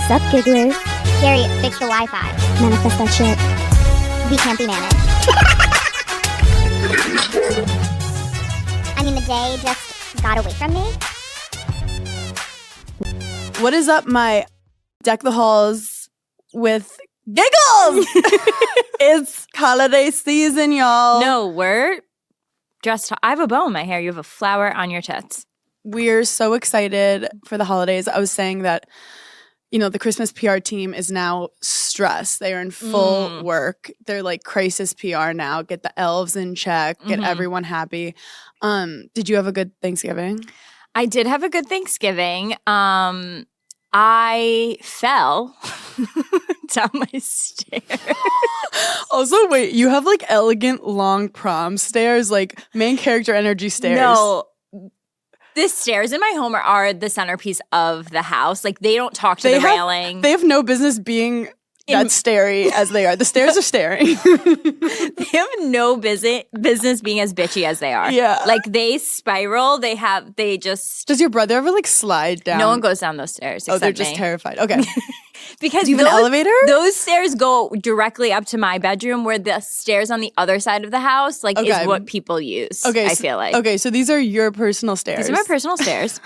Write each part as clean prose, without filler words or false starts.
Sup, gigglers? Gary, fix the Wi-Fi. Manifest that shit. We can't be managed. I mean, the day just got away from me. What is up, my Deck the Halls with Giggles? It's holiday season, y'all. No, we're dressed. I have a bow in my hair. You have a flower on your tits. We're so excited for the holidays. I was saying that, you know, the Christmas PR team is now stressed. They are in full work. They're like crisis PR now. Get the elves in check. Get everyone happy. Did you have a good Thanksgiving? I did have a good Thanksgiving. I fell down my stairs. Also, wait, you have like elegant long prom stairs, like main character energy stairs. No. The stairs in my home are the centerpiece of the house. Like, they don't talk to the railing. They have no business being that stary as they are. The stairs are staring. They have no business being as bitchy as they are. Yeah. Like, they spiral. They just... Does your brother ever like slide down? No one goes down those stairs except they're just me. terrified. Okay. Because do you have an elevator? Those stairs go directly up to my bedroom, where the stairs on the other side of the house is what people use. I feel like. Okay, so these are your personal stairs. These are my personal stairs.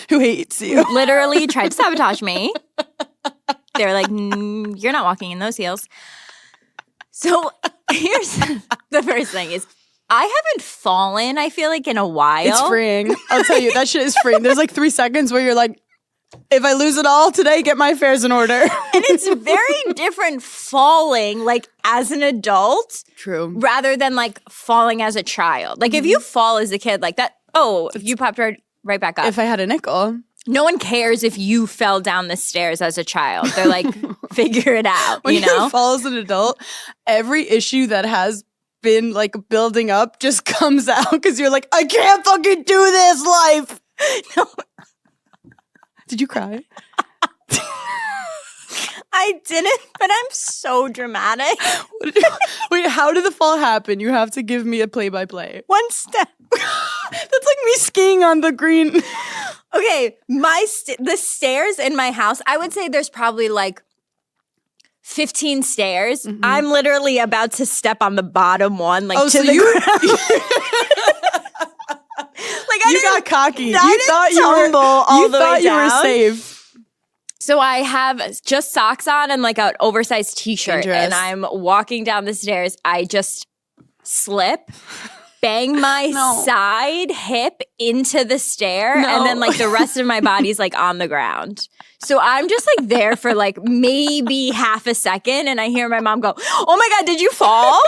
Who hates you? Literally tried to sabotage me. They were like, you're not walking in those heels. So here's the first thing is, I haven't fallen, I feel like, in a while. It's freeing. I'll tell you, that shit is freeing. There's like 3 seconds where you're like, if I lose it all today, get my affairs in order. And it's very different falling, like, as an adult. True. Rather than, like, falling as a child. Like, if you fall as a kid like that, you popped right back up. If I had a nickel. No one cares if you fell down the stairs as a child. They're like, figure it out, When you know? you fall as an adult, every issue that has been, like, building up just comes out because you're like, I can't fucking do this life. No. Did you cry? I didn't, but I'm so dramatic. Wait, how did the fall happen? You have to give me a play-by-play. One step. That's like me skiing on the green. Okay, the stairs in my house, I would say there's probably like 15 stairs. I'm literally about to step on the bottom one, like, to the ground. You got cocky. You thought you were safe. So I have just socks on and like an oversized t-shirt. Dangerous. And I'm walking down the stairs. I just slip, bang my side hip into the stair, and then like the rest of my body's like on the ground. So I'm just like there for like maybe half a second, and I hear my mom go, "Oh my God, did you fall?"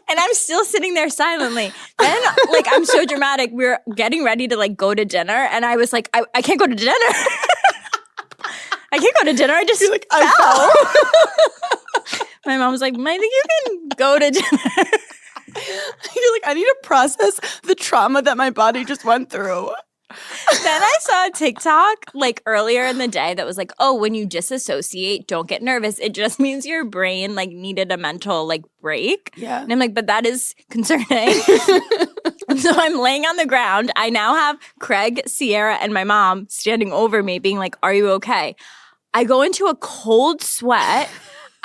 And I'm still sitting there silently. Then, like, I'm so dramatic. We're getting ready to, like, go to dinner. And I was like, I can't go to dinner. I can't go to dinner. I just fell. My mom was like, I think you can go to dinner. You're like, I need to process the trauma that my body just went through. Then I saw a TikTok like earlier in the day that was like, oh, when you disassociate, don't get nervous. It just means your brain like needed a mental like break. Yeah. And I'm like, but that is concerning. So I'm laying on the ground. I now have Craig, Sierra, and my mom standing over me being like, are you okay? I go into a cold sweat.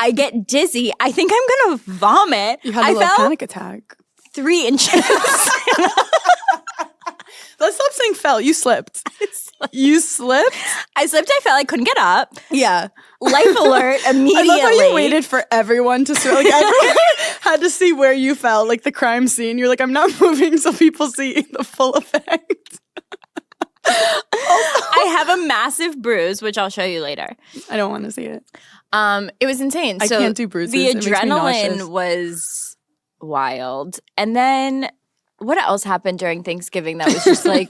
I get dizzy. I think I'm going to vomit. You had a little panic attack. 3 inches. Let's stop saying fell. You slipped. You slipped? I slipped. I fell. I couldn't get up. Yeah. Life alert immediately. I love how you waited for everyone to like everyone had to see where you fell, like the crime scene. You're like, I'm not moving so people see the full effect. I have a massive bruise, which I'll show you later. I don't want to see it. It was insane. I can't do bruises. The It makes me adrenaline nauseous. was wild. And then what else happened during Thanksgiving that was just like,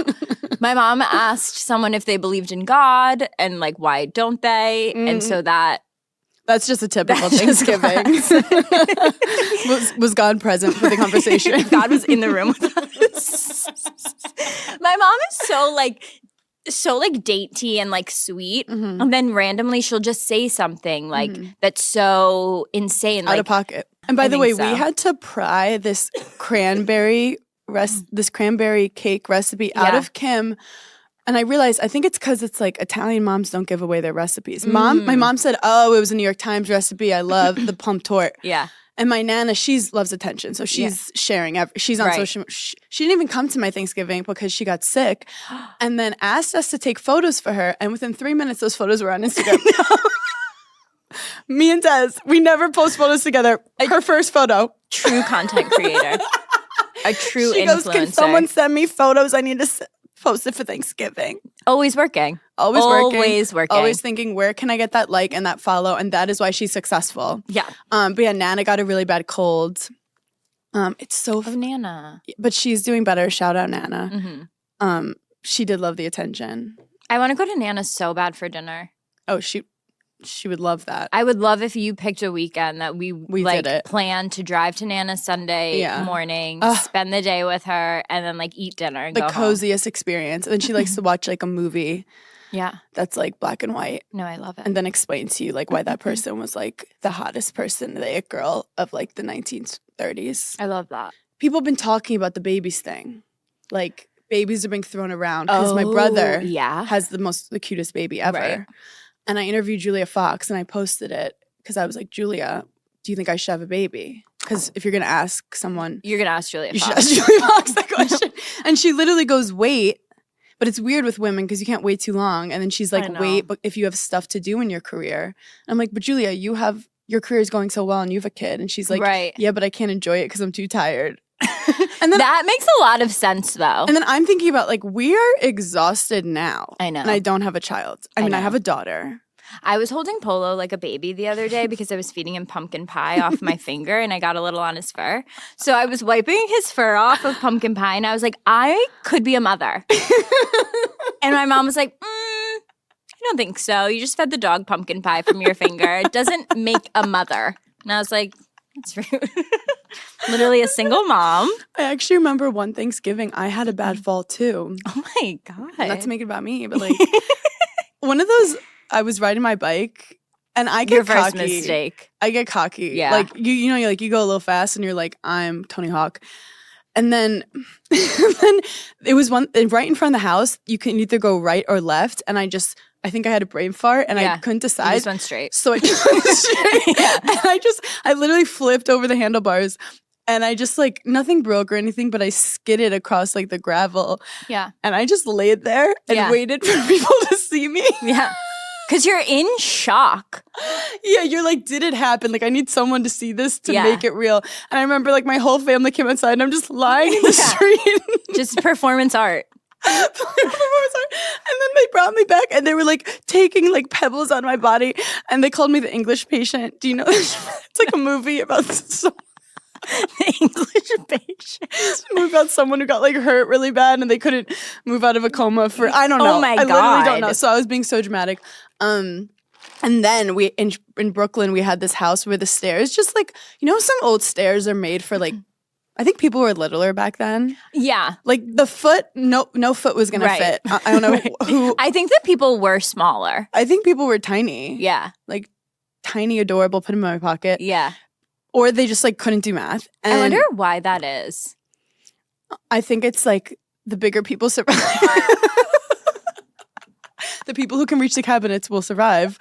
my mom asked someone if they believed in God and like, why don't they? And so that's just a typical Thanksgiving. was God present for the conversation? God was in the room with us. My mom is so dainty and like sweet, and then randomly she'll just say something like that's so insane, out of pocket. And by the way, we had to pry this cranberry cake recipe out of Kim And I realized, I think it's because it's like Italian moms don't give away their recipes. My mom said, oh, it was a New York Times recipe. I love the plum tort. Yeah. And my Nana, loves attention. So she's sharing. She's on social. She didn't even come to my Thanksgiving because she got sick and then asked us to take photos for her. And within 3 minutes, those photos were on Instagram. Me and Des, we never post photos together. Her first photo. True content creator. A true she influencer. goes, can someone send me photos? I need to post it for Thanksgiving. Always working. Always working. Always working. Always thinking, where can I get that like and that follow? And that is why she's successful. Yeah. But yeah, Nana got a really bad cold. It's so Nana. But she's doing better. Shout out Nana. She did love the attention. I want to go to Nana so bad for dinner. Oh, she would love that. I would love if you picked a weekend that we like did it. plan to drive to Nana Sunday morning, spend the day with her, and then like eat dinner and the go home. coziest experience. And then she likes to watch like a movie. Yeah. That's like black and white. No, I love it. And then explain to you like why that person was like the hottest person, the it girl of like the 1930s. I love that. People have been talking about the babies thing. Like babies are being thrown around because my brother has the cutest baby ever. Right. And I interviewed Julia Fox and I posted it because I was like, Julia, do you think I should have a baby? Because if you're going to ask someone. You're going to ask Julia You Fox. should ask Julia Fox that question. And she literally goes, wait. But it's weird with women because you can't wait too long. And then she's like, wait, but if you have stuff to do in your career. I'm like, but Julia, your career is going so well and you have a kid. And she's like, yeah, but I can't enjoy it because I'm too tired. And then that makes a lot of sense though. And then I'm thinking about like, we are exhausted now. I know. And I don't have a child. I mean, I have a daughter. I was holding Polo like a baby the other day because I was feeding him pumpkin pie off my finger and I got a little on his fur. So I was wiping his fur off of pumpkin pie and I was like, I could be a mother. And my mom was like, I don't think so. You just fed the dog pumpkin pie from your finger. It doesn't make a mother. And I was like, that's rude. Literally a single mom. I actually remember one Thanksgiving, I had a bad fall too. Oh my God. Not to make it about me, but like one of those, I was riding my bike and I get your cocky. first mistake. I get cocky. Yeah. Like you know, you go a little fast and you're like, I'm Tony Hawk. And then it was one right in front of the house. You can either go right or left. And I think I had a brain fart and I couldn't decide. You just went straight. So I just went straight. And I literally flipped over the handlebars. And I just like, nothing broke or anything, but I skidded across like the gravel. Yeah. And I just laid there and waited for people to see me. Yeah. Because you're in shock. Yeah, you're like, did it happen? Like, I need someone to see this to make it real. And I remember like my whole family came outside and I'm just lying in the street. Just performance art. And then they brought me back and they were like taking like pebbles on my body and they called me the English patient. Do you know this? It's like a movie about the English patient. A movie about someone who got like hurt really bad and they couldn't move out of a coma for I don't know. Oh my God. I literally don't know. God. So I was being so dramatic. And then we in Brooklyn we had this house where the stairs just like, you know, some old stairs are made for like, I think people were littler back then. Yeah. Like the foot, no foot was gonna fit. I don't know who. I think that people were smaller. I think people were tiny. Yeah. Like tiny, adorable, put them in my pocket. Yeah. Or they just like couldn't do math. And I wonder why that is. I think it's like the bigger people survive. The people who can reach the cabinets will survive.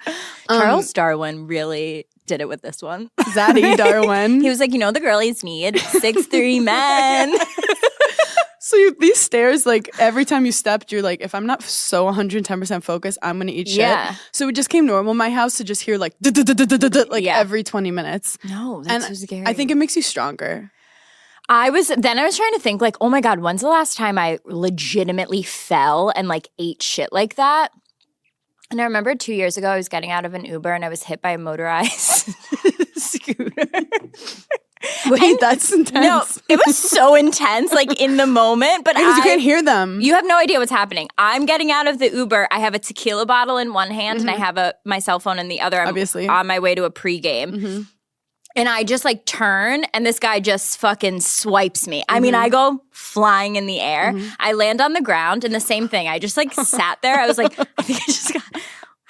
Charles Darwin really did it with this one. Zaddy Darwin. He was like, you know, the girlies need 6'3" men. So these stairs, like every time you stepped, you're like, if I'm not so 110% focused, I'm going to eat shit. Yeah. So it just came normal in my house to just hear like, like every 20 minutes. No, that's so scary. I think it makes you stronger. I was trying to think like, oh my God, when's the last time I legitimately fell and like ate shit like that? And I remember 2 years ago, I was getting out of an Uber and I was hit by a motorized scooter. Wait, that's intense. No, it was so intense, like in the moment. But because you can't hear them. You have no idea what's happening. I'm getting out of the Uber. I have a tequila bottle in one hand and I have my cell phone in the other. I'm obviously on my way to a pregame. And I just like turn and this guy just fucking swipes me. I mean, I go flying in the air. I land on the ground and the same thing. I just like sat there. I was like, I think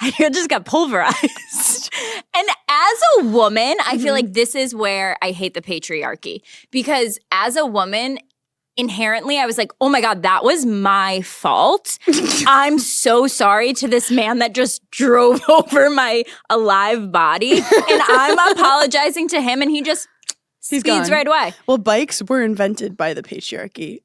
I just got pulverized. And as a woman, I feel like this is where I hate the patriarchy. Because as a woman, inherently, I was like, oh my God, that was my fault. I'm so sorry to this man that just drove over my alive body. And I'm apologizing to him and he just speeds gone. right away. Well, bikes were invented by the patriarchy.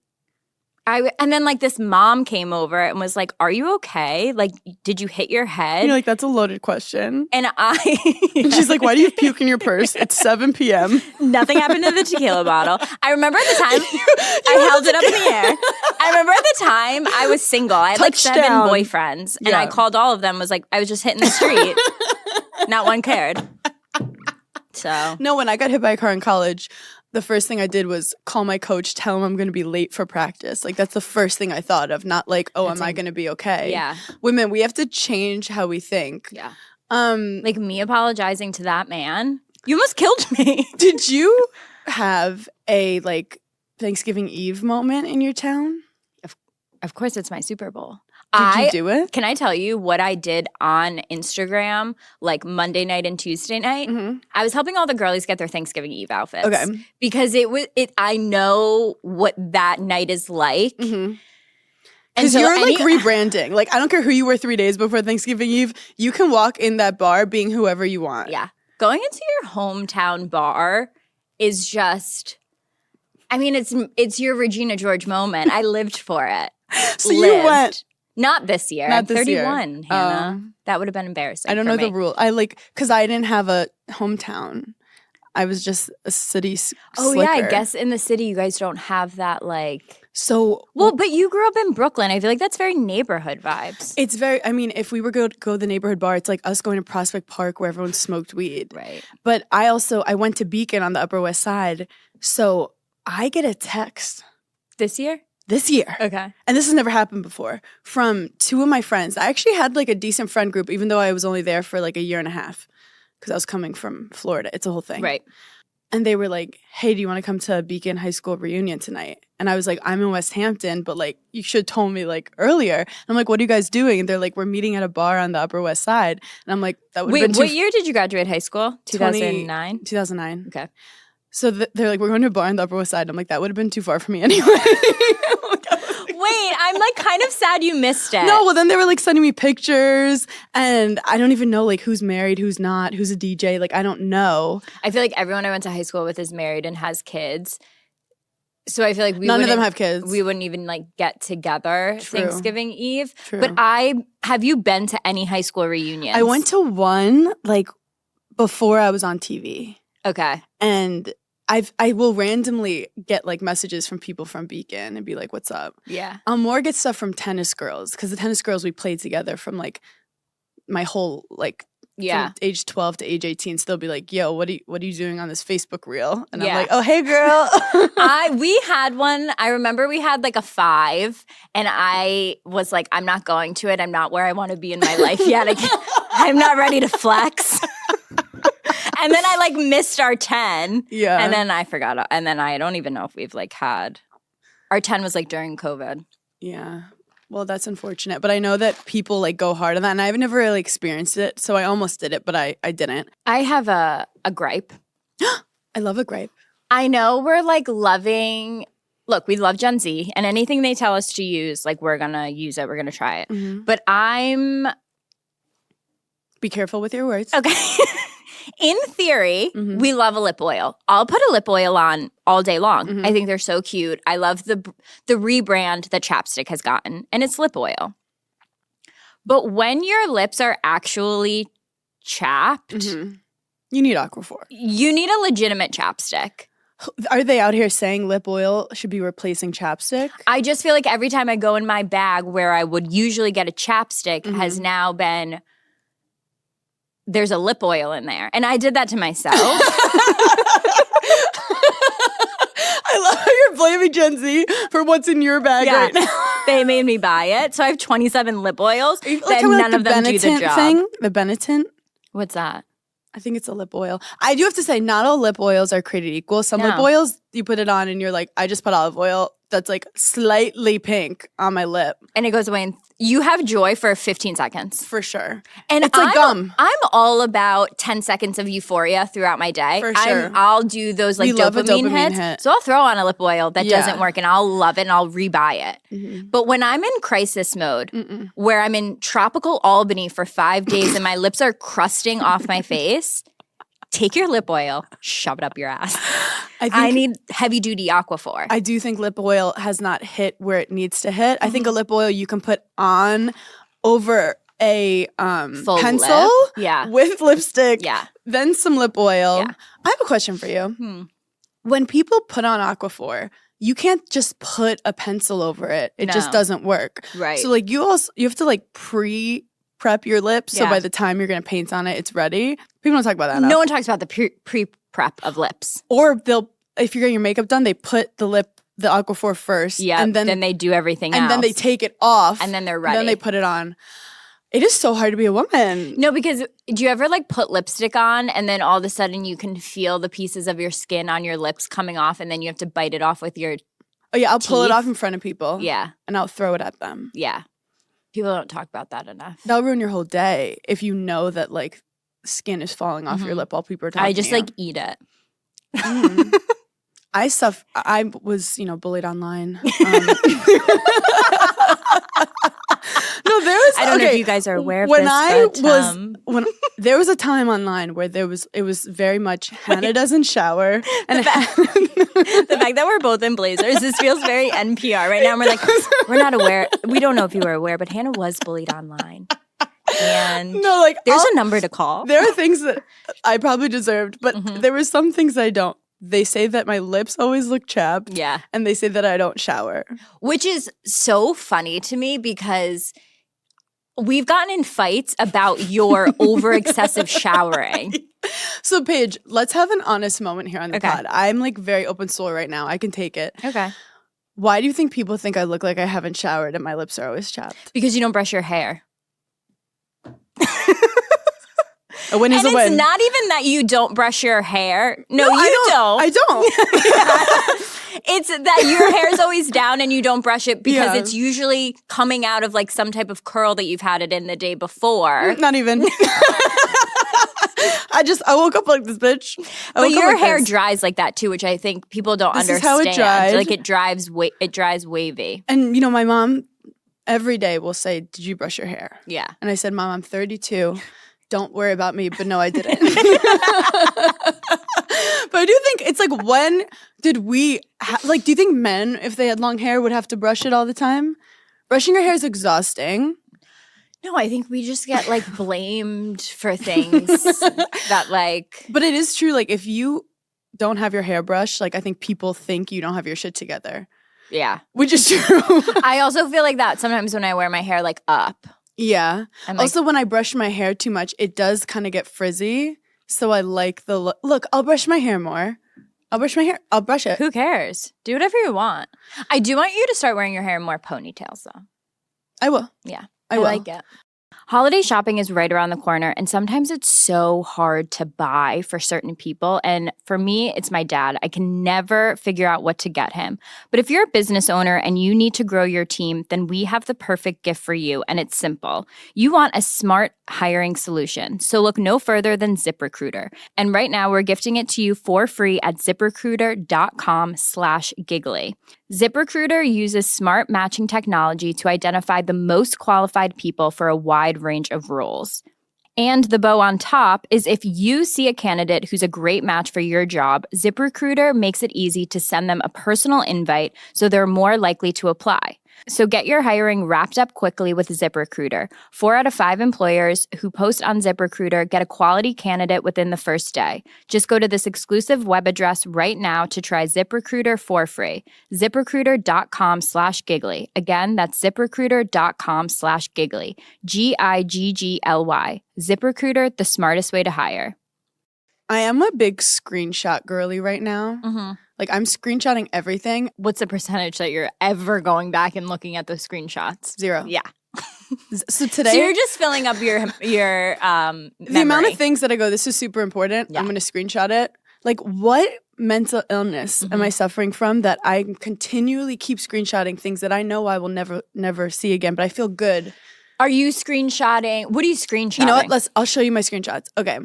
And then like this mom came over and was like, are you okay? Like, did you hit your head? You're like, that's a loaded question. And And she's like, why do you have puke in your purse? It's 7 p.m. Nothing happened to the tequila bottle. I remember at the time, I held it up in the air. I remember at the time I was single. I had like 7 Touchdown. boyfriends. And I called all of them, was like, I was just hitting the street. Not one cared. So. No, when I got hit by a car in college, the first thing I did was call my coach, tell him I'm going to be late for practice. Like, that's the first thing I thought of, not like, oh, am I going to be okay? Yeah. Women, we have to change how we think. Yeah. Like me apologizing to that man. You almost killed me. Did you have a, like, Thanksgiving Eve moment in your town? Of course, it's my Super Bowl. Did you do it? Can I tell you what I did on Instagram, like Monday night and Tuesday night? Mm-hmm. I was helping all the girlies get their Thanksgiving Eve outfits. Okay. Because I know what that night is like. Mm-hmm. And Because so you're like rebranding. Like, I don't care who you were 3 days before Thanksgiving Eve. You can walk in that bar being whoever you want. Yeah. Going into your hometown bar is just, I mean, it's your Regina George moment. I lived for it. So you went. Not this year. Not I'm this 31, year. Hannah. That would have been embarrassing. I don't for know me. the rule. I like, because I didn't have a hometown. I was just a city Oh, slicker. yeah. I guess in the city, you guys don't have that, like. So. Well, but you grew up in Brooklyn. I feel like that's very neighborhood vibes. It's very, I mean, if we were go to the neighborhood bar, it's like us going to Prospect Park where everyone smoked weed. Right. But I went to Beacon on the Upper West Side. So I get a text This year? this year. Okay. And this has never happened before, from 2 of my friends. I actually had like a decent friend group, even though I was only there for like a year and a half because I was coming from Florida. It's a whole thing. Right. And they were like, hey, do you want to come to Beacon High School reunion tonight? And I was like, I'm in West Hampton, but like, you should have told me like earlier. And I'm like, what are you guys doing? And they're like, we're meeting at a bar on the Upper West Side. And I'm like, that would have been What year did you graduate high school? 2009? 2009. Okay. So they're like, we're going to a bar on the Upper West Side. I'm like, that would have been too far for me anyway. Wait, I'm like kind of sad you missed it. No, well then they were like sending me pictures and I don't even know like who's married, who's not, who's a DJ. Like I don't know. I feel like everyone I went to high school with is married and has kids. So I feel like none of them have kids. We wouldn't even like get together True. Thanksgiving Eve. True. But have you been to any high school reunions? I went to one like before I was on TV. Okay. And I will randomly get like messages from people from Beacon and be like, what's up? Yeah. I'll more get stuff from tennis girls because the tennis girls we played together from like my whole like from age 12 to age 18. So they'll be like, yo, what are you doing on this Facebook reel? And I'm like, oh, hey girl. We had one. I remember we had like a 5 and I was like, I'm not going to it. I'm not where I want to be in my life yet. I'm not ready to flex. And then I like missed our 10. Yeah. And then I forgot. And then I don't even know if we've like had. Our 10 was like during COVID. Yeah. Well, that's unfortunate. But I know that people like go hard on that. And I've never really experienced it. So I almost did it, but I didn't. I have a gripe. I love a gripe. I know we're like loving. Look, we love Gen Z. And anything they tell us to use, like we're going to use it. We're going to try it. Mm-hmm. But Be careful with your words. Okay. In theory, we love a lip oil. I'll put a lip oil on all day long. Mm-hmm. I think they're so cute. I love the rebrand that chapstick has gotten, and it's lip oil. But when your lips are actually chapped, you need Aquaphor. You need a legitimate chapstick. Are they out here saying lip oil should be replacing chapstick? I just feel like every time I go in my bag where I would usually get a chapstick has now been – there's a lip oil in there. And I did that to myself. I love how you're blaming Gen Z for what's in your bag right now. They made me buy it. So I have 27 lip oils. Like None of them do the job. Thing? The Benetint? What's that? I think it's a lip oil. I do have to say, not all lip oils are created equal. Some lip oils you put it on and you're like, I just put olive oil that's like slightly pink on my lip. And it goes away. And you have joy for 15 seconds. For sure. And it's like gum. I'm all about 10 seconds of euphoria throughout my day. For sure. I'll do those like We love a dopamine dopamine hits. hit. So I'll throw on a lip oil that Yeah. doesn't work and I'll love it and I'll rebuy it. Mm-hmm. But when I'm in crisis mode, where I'm in tropical Albany for 5 days and my lips are crusting off my face, take your lip oil, shove it up your ass. I need heavy duty Aquaphor. I do think lip oil has not hit where it needs to hit. I think a lip oil you can put on over a Full pencil lip. Yeah. with lipstick, Yeah. then some lip oil. Yeah. I have a question for you. When people put on Aquaphor, you can't just put a pencil over it. It just No. doesn't work. Right. So like you have to like prep your lips so Yeah. by the time you're gonna paint on it, it's ready. People don't talk about that enough. No one talks about the pre-prep of lips. Or if you're getting your makeup done, they put the Aquaphor first. Yeah, and then they do everything else. and then they take it off. And then they're ready. Then they put it on. It is so hard to be a woman. No, because do you ever like put lipstick on and then all of a sudden you can feel the pieces of your skin on your lips coming off and then you have to bite it off with your Oh yeah, I'll pull it teeth? off in front of people. Yeah. And I'll throw it at them. Yeah. People don't talk about that enough. That'll ruin your whole day if you know that like skin is falling off your lip while people are talking. I just to you. like eat it. I was, bullied online. No, there was. I don't know if okay, you guys are aware of when this, I but, was when there was a time online where it was very much Hannah doesn't shower and the fact that we're both in blazers, this feels very NPR right now. And we're like, we're not aware. We don't know if you were aware, but Hannah was bullied online. And no, like there's a number to call. There are things that I probably deserved, but there were some things I don't. They say that my lips always look chapped. Yeah. And they say that I don't shower. Which is so funny to me because we've gotten in fights about your over excessive showering. So, Paige, let's have an honest moment here on the Okay. pod. I'm like very open soul right now. I can take it. Okay. Why do you think people think I look like I haven't showered and my lips are always chapped? Because you don't brush your hair. A win is And a it's win. not even that you don't brush your hair. No, you I don't. It's that your hair is always down and you don't brush it because Yeah. it's usually coming out of like some type of curl that you've had it in the day before. Not even. I woke up like this, bitch. But your hair dries like that too, which I think people don't This is understand. how it dries. Like it dries wavy. And my mom every day will say, "Did you brush your hair?" Yeah. And I said, "Mom, I'm 32. Don't worry about me." But no, I didn't. But I do think it's like, when did we do you think men, if they had long hair, would have to brush it all the time? Brushing your hair is exhausting. No, I think we just get like blamed for things that like. But it is true. Like, if you don't have your hair brushed, like, I think people think you don't have your shit together, Yeah. which is true. I also feel like that sometimes when I wear my hair like up. Yeah. I'm like, Also, when I brush my hair too much, it does kind of get frizzy. So I like the look. Look, I'll brush my hair more. I'll brush my hair. I'll brush it. who cares? Do whatever you want. I do want you to start wearing your hair in more ponytails though. I will. Yeah. I will. like it. Holiday shopping is right around the corner, and sometimes it's so hard to buy for certain people. And for me, it's my dad. I can never figure out what to get him. But if you're a business owner and you need to grow your team, then we have the perfect gift for you, and it's simple. You want a smart hiring solution. So look no further than ZipRecruiter. And right now, we're gifting it to you for free at ZipRecruiter.com/giggly. ZipRecruiter uses smart matching technology to identify the most qualified people for a wide range of roles. And the bow on top is if you see a candidate who's a great match for your job, ZipRecruiter makes it easy to send them a personal invite so they're more likely to apply. So get your hiring wrapped up quickly with ZipRecruiter. 4 out of 5 employers who post on ZipRecruiter get a quality candidate within the first day. Just go to this exclusive web address right now to try ZipRecruiter for free. ZipRecruiter.com/giggly. Again, that's ZipRecruiter.com/giggly. GIGGLY. ZipRecruiter, the smartest way to hire. I am a big screenshot girly right now. Mm-hmm. Like, I'm screenshotting everything. What's the percentage that you're ever going back and looking at those screenshots? 0. Yeah. So today, So you're just filling up your the amount of things that I go, this is super important. Yeah. I'm going to screenshot it. Like, what mental illness am I suffering from that I continually keep screenshotting things that I know I will never see again, but I feel good. Are you screenshotting? What are you screenshotting? You know what? I'll show you my screenshots. Okay.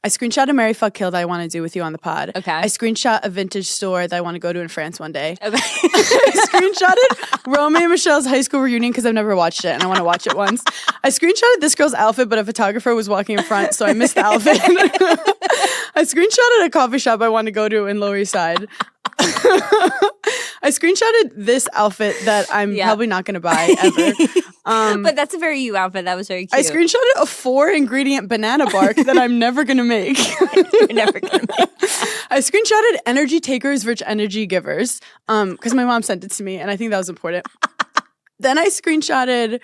I screenshot a Marry Fuck Kill that I want to do with you on the pod. Okay. I screenshot a vintage store that I want to go to in France one day. Okay. I screenshotted Romeo and Michelle's high school reunion because I've never watched it and I want to watch it once. I screenshotted this girl's outfit, but a photographer was walking in front, so I missed the outfit. I screenshotted a coffee shop I want to go to in Lower East Side. I screenshotted this outfit that I'm probably not going to buy ever. But that's a very you outfit. That was very cute. I screenshotted a 4-ingredient banana bark that I'm never going to make. You're never going to make. I screenshotted energy takers versus energy givers because my mom sent it to me and I think that was important. Then I screenshotted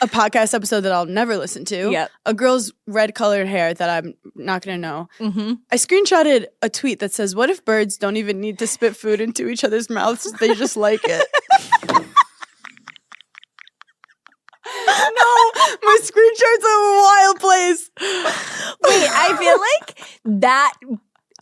a podcast episode that I'll never listen to. Yep. A girl's red colored hair that I'm not going to know. Mm-hmm. I screenshotted a tweet that says, "What if birds don't even need to spit food into each other's mouths? They just like it." No, my screenshot's a wild place. Wait, I feel like that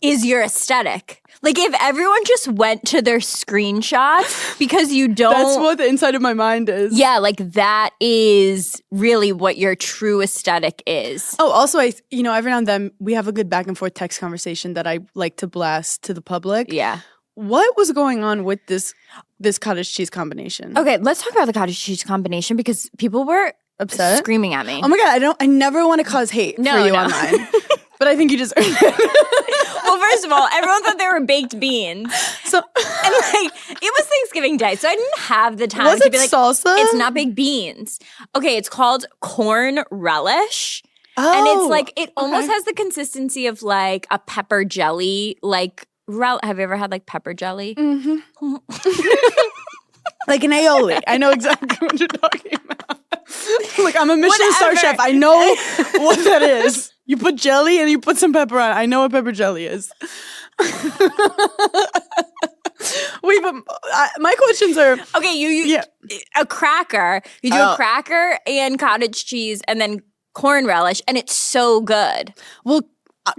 is your aesthetic. Like if everyone just went to their screenshots because you don't. That's what the inside of my mind is. Yeah, like that is really what your true aesthetic is. Oh, also, every now and then we have a good back and forth text conversation that I like to blast to the public. Yeah. What was going on with this cottage cheese combination? Okay, let's talk about the cottage cheese combination because people were Upset? screaming at me. Oh my God, I never want to cause hate for you online. But I think you just earned it. Well, first of all, everyone thought they were baked beans. So And it was Thanksgiving Day, so I didn't have the time was to it be like, salsa? it's not baked beans. Okay, it's called corn relish. Oh, And it's like, it almost has the consistency of like a pepper jelly, like, have you ever had like pepper jelly? Mm-hmm. Like an aioli. I know exactly what you're talking about. Like I'm a Michelin star chef. I know what that is. You put jelly and you put some pepper on it. I know what pepper jelly is. Wait, but my questions are... Okay, you a cracker. You do a cracker and cottage cheese and then corn relish, and it's so good. Well,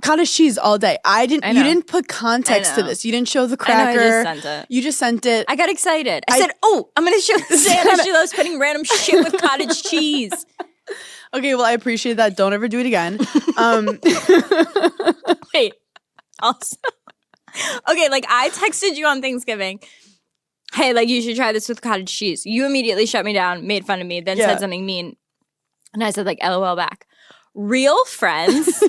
cottage cheese all day. You didn't put context to know. this. You didn't show the cracker. I know, I just sent it. You just sent it. I got excited. I said, "Oh, I'm going to show Santa she loves putting random shit with cottage cheese." Okay, well, I appreciate that. Don't ever do it again. Wait. Also, okay, like I texted you on Thanksgiving. Hey, like you should try this with cottage cheese. You immediately shut me down, made fun of me, then said something mean, and I said like LOL back. Real friends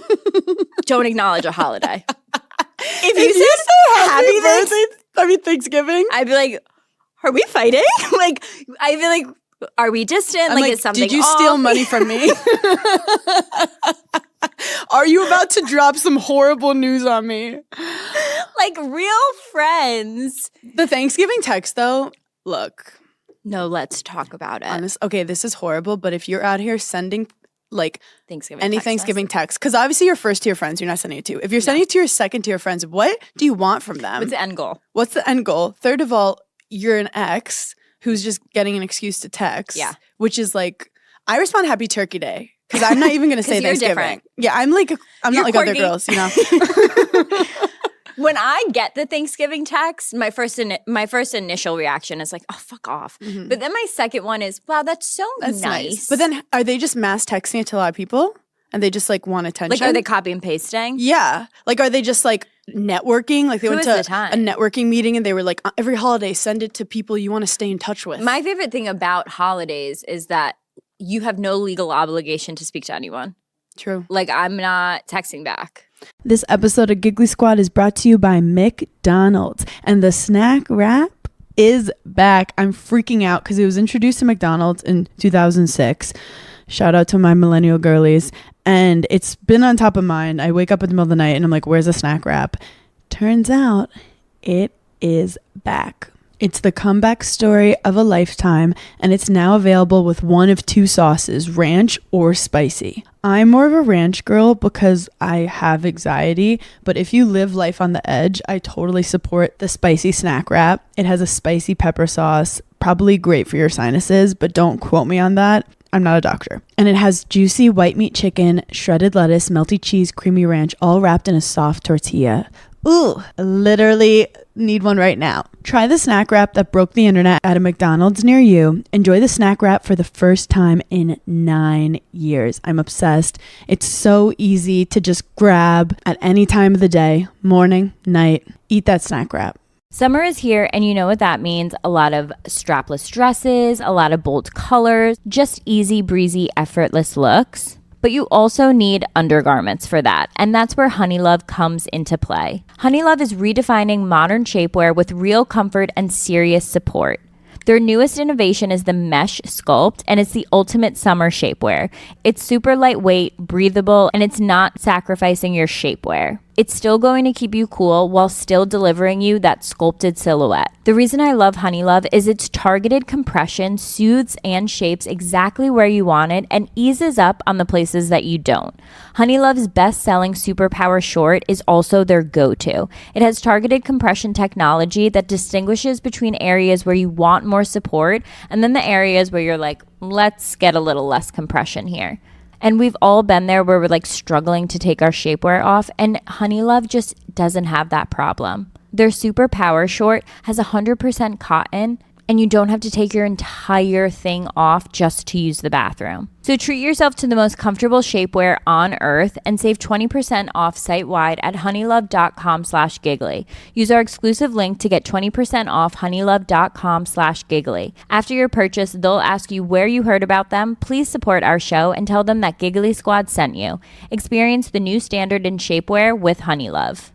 don't acknowledge a holiday. If you said happy Thanksgiving, I'd be like, are we fighting? Like, I'd be like, are we distant? I'm like, is something did you off? steal money from me? Are you about to drop some horrible news on me? Like, real friends. The Thanksgiving text, though, look. No, let's talk about it. Okay, this is horrible, but if you're out here sending like Thanksgiving text, because obviously your first tier friends you're not sending it to. If you're sending it to your second tier friends, what do you want from them? What's the end goal? What's the end goal? Third of all, you're an ex who's just getting an excuse to text. Yeah. Which is like, I respond Happy Turkey Day because I'm not even going to say you're Thanksgiving. different. Yeah, I'm not like quirky. other girls, you know. When I get the Thanksgiving text, my first initial reaction is like, oh, fuck off. Mm-hmm. But then my second one is, wow, that's nice. But then are they just mass texting it to a lot of people and they just like want attention? Like, are they copy and pasting? Yeah. Like, are they just like networking? Like they went to a networking meeting and they were like, every holiday, send it to people you want to stay in touch with. My favorite thing about holidays is that you have no legal obligation to speak to anyone. True. Like, I'm not texting back. This episode of Giggly Squad is brought to you by McDonald's, and the snack wrap is back. I'm freaking out because it was introduced to McDonald's in 2006. Shout out to my millennial girlies. And it's been on top of mind. I wake up in the middle of the night and I'm like, where's the snack wrap? Turns out it is back. It's the comeback story of a lifetime, and it's now available with one of two sauces, ranch or spicy. I'm more of a ranch girl because I have anxiety, but if you live life on the edge, I totally support the spicy snack wrap. It has a spicy pepper sauce, probably great for your sinuses, but don't quote me on that. I'm not a doctor. And it has juicy white meat chicken, shredded lettuce, melty cheese, creamy ranch, all wrapped in a soft tortilla. Ooh, I literally need one right now. Try the snack wrap that broke the internet at a McDonald's near you. Enjoy the snack wrap for the first time in 9 years. I'm obsessed. It's so easy to just grab at any time of the day, morning, night. Eat that snack wrap. Summer is here, and you know what that means. A lot of strapless dresses, a lot of bold colors, just easy breezy, effortless looks. But you also need undergarments for that, and that's where Honeylove comes into play. Honeylove is redefining modern shapewear with real comfort and serious support. Their newest innovation is the Mesh Sculpt, and it's the ultimate summer shapewear. It's super lightweight, breathable, and it's not sacrificing your shapewear. It's still going to keep you cool while still delivering you that sculpted silhouette. The reason I love Honeylove is its targeted compression soothes and shapes exactly where you want it and eases up on the places that you don't. Honeylove's best-selling Superpower Short is also their go-to. It has targeted compression technology that distinguishes between areas where you want more support and then the areas where you're like, let's get a little less compression here. And we've all been there where we're like struggling to take our shapewear off, and Honeylove just doesn't have that problem. Their Super Power Short has 100% cotton, and you don't have to take your entire thing off just to use the bathroom. So treat yourself to the most comfortable shapewear on earth and save 20% off site-wide at honeylove.com/giggly. Use our exclusive link to get 20% off honeylove.com/giggly. After your purchase, they'll ask you where you heard about them. Please support our show and tell them that Giggly Squad sent you. Experience the new standard in shapewear with Honeylove.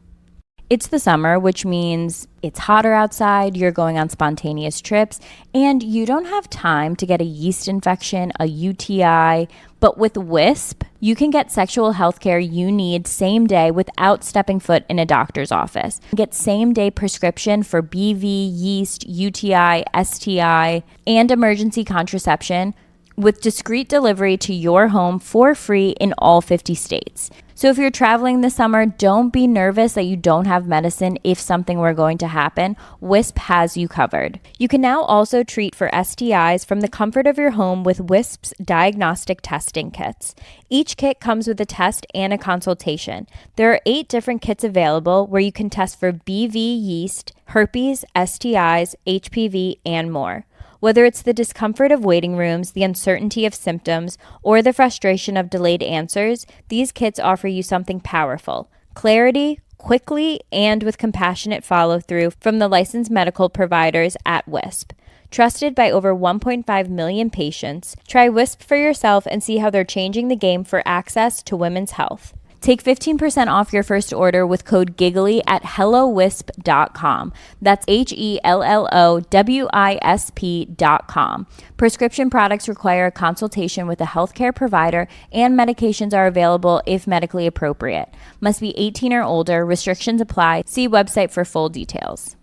It's the summer, which means it's hotter outside, you're going on spontaneous trips, and you don't have time to get a yeast infection, a UTI. But with Wisp, you can get sexual health care you need same day without stepping foot in a doctor's office. Get same day prescription for BV, yeast, UTI, STI, and emergency contraception with discreet delivery to your home for free in all 50 states. So if you're traveling this summer, don't be nervous that you don't have medicine if something were going to happen. Wisp has you covered. You can now also treat for STIs from the comfort of your home with Wisp's diagnostic testing kits. Each kit comes with a test and a consultation. There are 8 different kits available where you can test for BV yeast, herpes, STIs, HPV, and more. Whether it's the discomfort of waiting rooms, the uncertainty of symptoms, or the frustration of delayed answers, these kits offer you something powerful: clarity, quickly, and with compassionate follow-through from the licensed medical providers at Wisp. Trusted by over 1.5 million patients, try Wisp for yourself and see how they're changing the game for access to women's health. Take 15% off your first order with code GIGGLY at HelloWisp.com. That's HelloWisp.com. Prescription products require a consultation with a healthcare provider, and medications are available if medically appropriate. Must be 18 or older. Restrictions apply. See website for full details.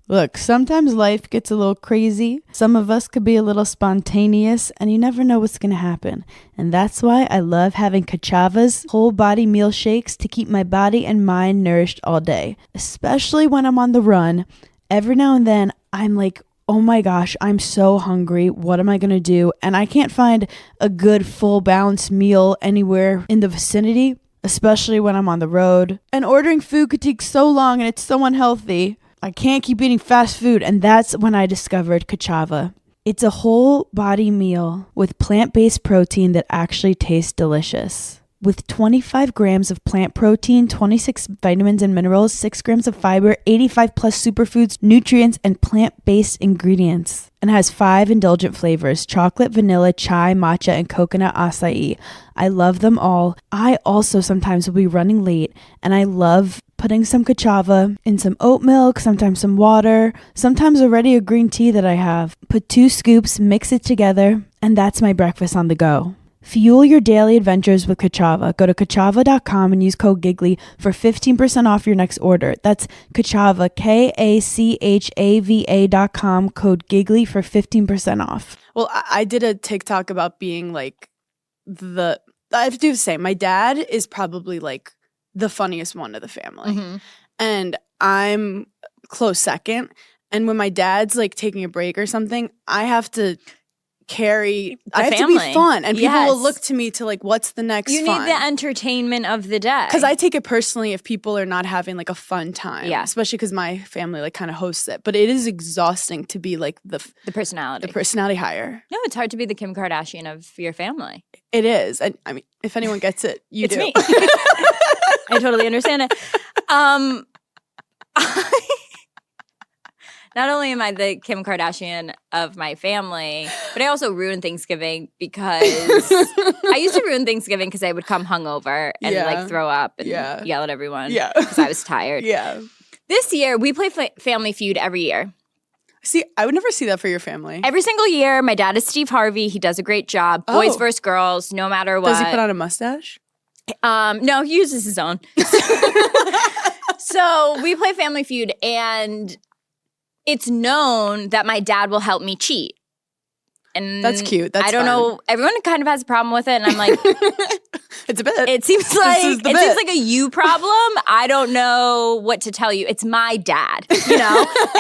Look, sometimes life gets a little crazy. Some of us could be a little spontaneous, and you never know what's going to happen. And that's why I love having Kachava's whole body meal shakes to keep my body and mind nourished all day. Especially when I'm on the run. Every now and then, I'm like, oh my gosh, I'm so hungry. What am I going to do? And I can't find a good full balanced meal anywhere in the vicinity, especially when I'm on the road. And ordering food could take so long, and it's so unhealthy. I can't keep eating fast food, and that's when I discovered Kachava. It's a whole body meal with plant-based protein that actually tastes delicious. With 25 grams of plant protein, 26 vitamins and minerals, 6 grams of fiber, 85 plus superfoods, nutrients, and plant-based ingredients. And has 5 indulgent flavors: chocolate, vanilla, chai, matcha, and coconut acai. I love them all. I also sometimes will be running late, and I love putting some Kachava in some oat milk, sometimes some water, sometimes already a green tea that I have. Put 2 scoops, mix it together, and that's my breakfast on the go. Fuel your daily adventures with Kachava. Go to Kachava.com and use code GIGGLY for 15% off your next order. That's Kachava, KACHAVA.com, code GIGGLY for 15% off. Well, I did a TikTok about being like I have to do the same. My dad is probably like the funniest one of the family. Mm-hmm. And I'm close second. And when my dad's like taking a break or something, I have to carry. I have to family. be fun, and people will Yes. look to me to like, what's the next? You fun? need the entertainment of the day. Because I take it personally if people are not having like a fun time. Yeah. Especially because my family like kind of hosts it. But it is exhausting to be like the personality hire. No, it's hard to be the Kim Kardashian of your family. It is. And I mean, if anyone gets it, you It's do. me. I totally understand it. Not only am I the Kim Kardashian of my family, but I also ruin Thanksgiving because I used to ruin Thanksgiving because I would come hungover and like throw up and yell at everyone because I was tired. Yeah. This year, we play Family Feud every year. See, I would never see that for your family. Every single year, my dad is Steve Harvey. He does a great job. Boys versus girls, no matter what. Does he put on a mustache? No, he uses his own. So we play Family Feud, and it's known that my dad will help me cheat. And that's cute. That's I don't know. Everyone kind of has a problem with it, and I'm like, it's a bit. It seems like a you problem. I don't know what to tell you. It's my dad, and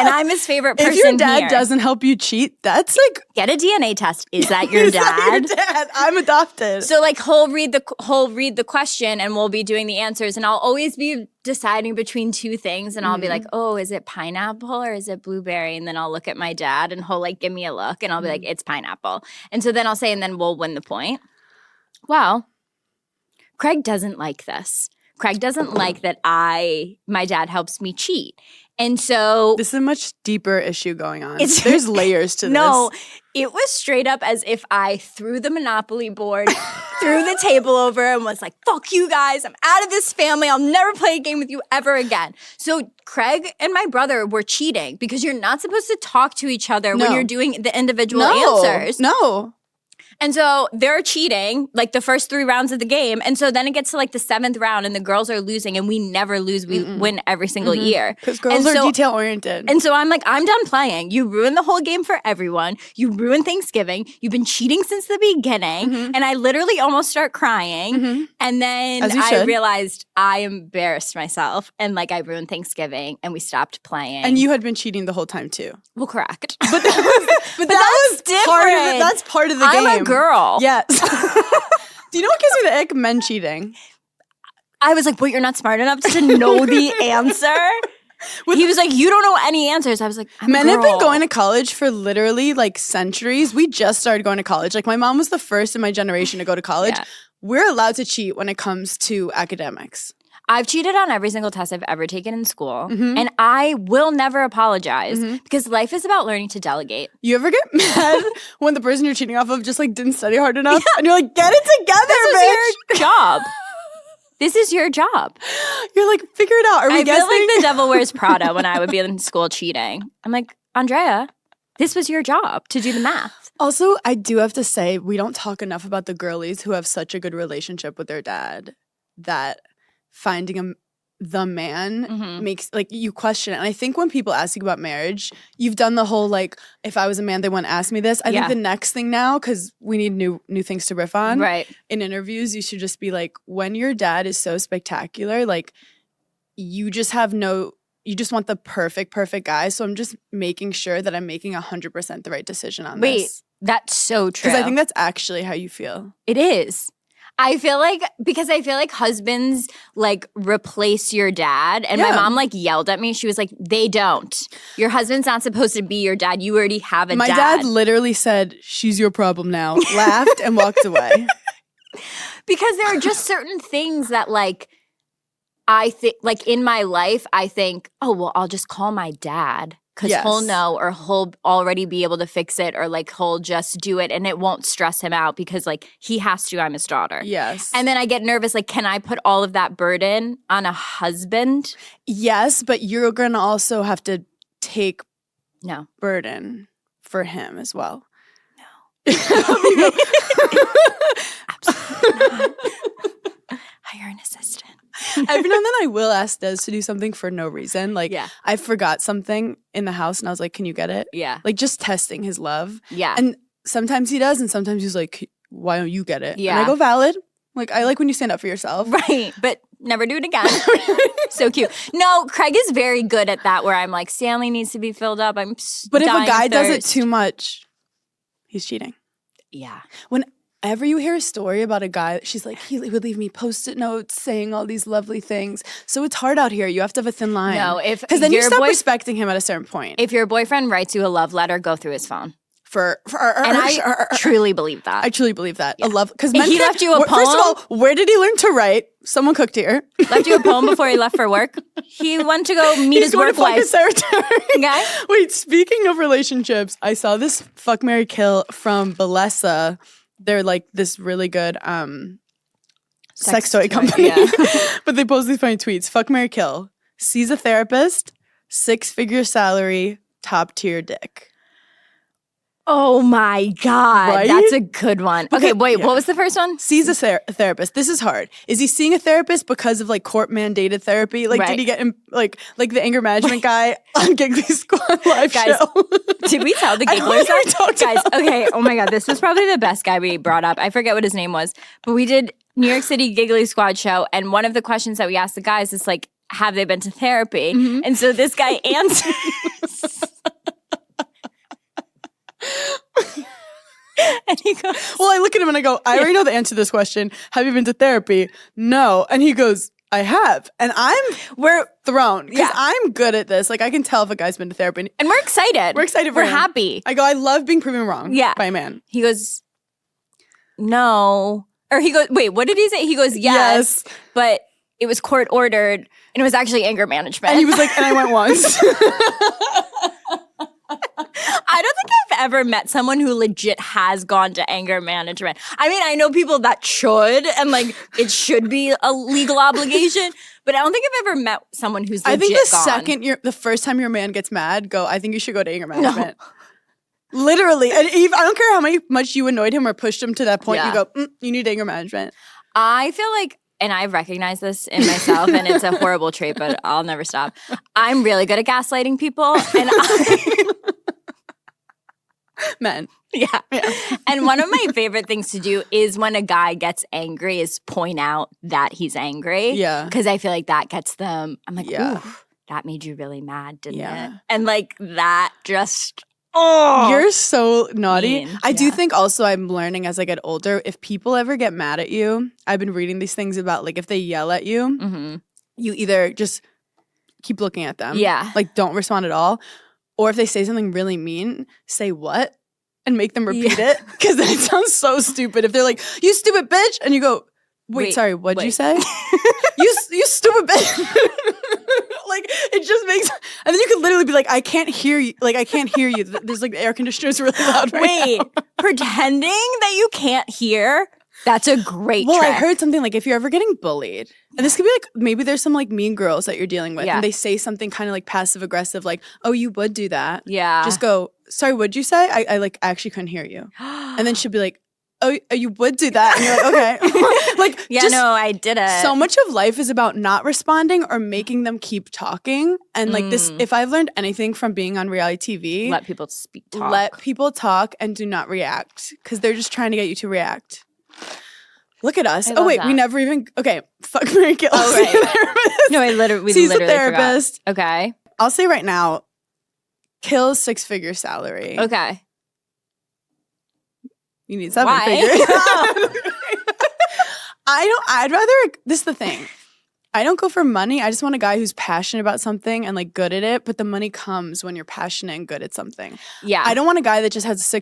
I'm his favorite person. If your dad here. doesn't help you cheat, that's like get a DNA test. Is that your dad? That your dad? I'm adopted. So like he'll read the question, and we'll be doing the answers, and I'll always be deciding between two things, and I'll be like, oh, is it pineapple or is it blueberry? And then I'll look at my dad, and he'll like give me a look, and I'll be like, it's pineapple. And so then I'll say, and then we'll win the point. Well, Craig doesn't like this. Craig doesn't like that my dad helps me cheat. And so this is a much deeper issue going on. There's layers to this. No, it was straight up as if I threw the Monopoly board, threw the table over, and was like, fuck you guys. I'm out of this family. I'll never play a game with you ever again. So Craig and my brother were cheating because you're not supposed to talk to each other when you're doing the individual answers. No. And so they're cheating like the first 3 rounds of the game. And so then it gets to like the 7th round and the girls are losing, and we never lose. We win every single year. Because girls are detail oriented. And so I'm like, I'm done playing. You ruined the whole game for everyone. You ruined Thanksgiving. You've been cheating since the beginning. And I literally almost start crying. And then I realized I embarrassed myself, and like I ruined Thanksgiving, and we stopped playing. And you had been cheating the whole time too. Well, correct. But that was different. That's part of the game. I'm a girl. Yes. Do you know what gives me the ick? Men cheating. I was like, but you're not smart enough to know the answer? He was like, you don't know any answers. I was like, Men have been going to college for literally like centuries. We just started going to college. Like my mom was the first in my generation to go to college. Yeah. We're allowed to cheat when it comes to academics. I've cheated on every single test I've ever taken in school, and I will never apologize because life is about learning to delegate. You ever get mad when the person you're cheating off of just like didn't study hard enough? Yeah. And you're like, get it together, this is your job. This is your job. You're like, figure it out. Are we guessing? I feel like the devil wears Prada when I would be in school cheating. I'm like, Andrea, this was your job to do the math. Also, I do have to say, we don't talk enough about the girlies who have such a good relationship with their dad that finding the man makes like you question it. And I think when people ask you about marriage, you've done the whole like, if I was a man, they wouldn't ask me this. I think the next thing now, because we need new things to riff on. Right. In interviews, you should just be like, when your dad is so spectacular, like you just want the perfect guy. So I'm just making sure that I'm making 100% the right decision on this. Wait, that's so true. Because I think that's actually how you feel. It is. I feel like husbands like replace your dad, and my mom like yelled at me. She was like, they don't. Your husband's not supposed to be your dad. You already have a dad. My dad literally said, she's your problem now, laughed and walked away. Because there are just certain things that like I think like in my life, I think, oh, well, I'll just call my dad. Because he'll know, or he'll already be able to fix it, or like he'll just do it and it won't stress him out because like he has to. I'm his daughter. Yes. And then I get nervous. Like, can I put all of that burden on a husband? Yes, but you're going to also have to take burden for him as well. No. Absolutely not. Hire an assistant. Every now and then I will ask Des to do something for no reason. Like, I forgot something in the house and I was like, can you get it? Yeah. Like, just testing his love. Yeah. And sometimes he does, and sometimes he's like, why don't you get it? Yeah. And I go, valid. Like, I like when you stand up for yourself. Right. But never do it again. So cute. No, Craig is very good at that where I'm like, Stanley needs to be filled up. But if a guy does it too much, he's cheating. Yeah. Whenever you hear a story about a guy, she's like, he would leave me Post-it notes saying all these lovely things. So it's hard out here. You have to have a thin line. No, because then you stop respecting him at a certain point. If your boyfriend writes you a love letter, go through his phone. And I truly believe that. I truly believe that. Yeah. A love, because he left you a poem. First of all, where did he learn to write? Someone cooked here. Left you a poem before he left for work. He went to go meet his work wife. Okay. Wait, speaking of relationships, I saw this Fuck, Marry, Kill from Bellesa. They're like this really good sex toy company. Yeah. But they post these funny tweets. Fuck, Marry, Kill. Sees a therapist, 6-figure salary, top tier dick. Oh my God. Right? That's a good one. Okay, wait, what was the first one? Sees a therapist. This is hard. Is he seeing a therapist because of like court mandated therapy? Like, did he get like the anger management guy on Giggling Squad live show? Did we tell the Gigglers that? Guys, okay, oh my God, this was probably the best guy we brought up. I forget what his name was, but we did New York City Giggling Squad show, and one of the questions that we asked the guys is like, have they been to therapy? Mm-hmm. And so this guy answers. And he goes, well, I look at him and I go, I already know the answer to this question. Have you been to therapy? No. And he goes, I have. And we're thrown because I'm good at this. Like, I can tell if a guy's been to therapy. And we're excited. We're excited. We're happy. I go, I love being proven wrong by a man. He goes, no. Or he goes, wait, what did he say? He goes, yes. But it was court ordered and it was actually anger management. And he was like, and I went once. I don't think I've ever met someone who legit has gone to anger management. I mean, I know people that should, and like it should be a legal obligation, but I don't think I've ever met someone who's legit I think the first time your man gets mad, I think you should go to anger management. No. Literally. And I don't care how much you annoyed him or pushed him to that point, you go, you need anger management. I feel like, and I recognize this in myself, and it's a horrible trait, but I'll never stop. I'm really good at gaslighting people, and men. Yeah. And one of my favorite things to do is when a guy gets angry is point out that he's angry. Yeah. Because I feel like that gets them, I'm like, ooh, that made you really mad, didn't it? And like that just, you're so naughty. I do think also I'm learning as I get older, if people ever get mad at you, I've been reading these things about like if they yell at you, you either just keep looking at them. Yeah. Like don't respond at all. Or if they say something really mean, say what? And make them repeat it. Because then it sounds so stupid. If they're like, you stupid bitch. And you go, wait sorry, what'd you say? you stupid bitch. Like, it just makes, and then you could literally be like, I can't hear you. Like, I can't hear you. There's like the air conditioner's really loud right now. Pretending that you can't hear? That's a great trick. I heard something like if you're ever getting bullied, and this could be like maybe there's some like mean girls that you're dealing with, and they say something kind of like passive aggressive, like, "Oh, you would do that." Yeah. Just go, "Sorry, what'd you say?" I actually couldn't hear you, and then she'll be like, "Oh, you would do that," and you're like, "Okay." Like, no, I did it. So much of life is about not responding or making them keep talking, and like this. If I've learned anything from being on reality TV, let people talk. Let people talk and do not react because they're just trying to get you to react. Look at us. Oh, wait, we never even... Okay, fuck, marry, kill. Oh, right. No, we literally therapist. Forgot. Okay. I'll say right now, kill 6-figure salary. Okay. You need 7-figure. I'd rather... This is the thing. I don't go for money. I just want a guy who's passionate about something and like good at it, but the money comes when you're passionate and good at something. Yeah. I don't want a guy that just has a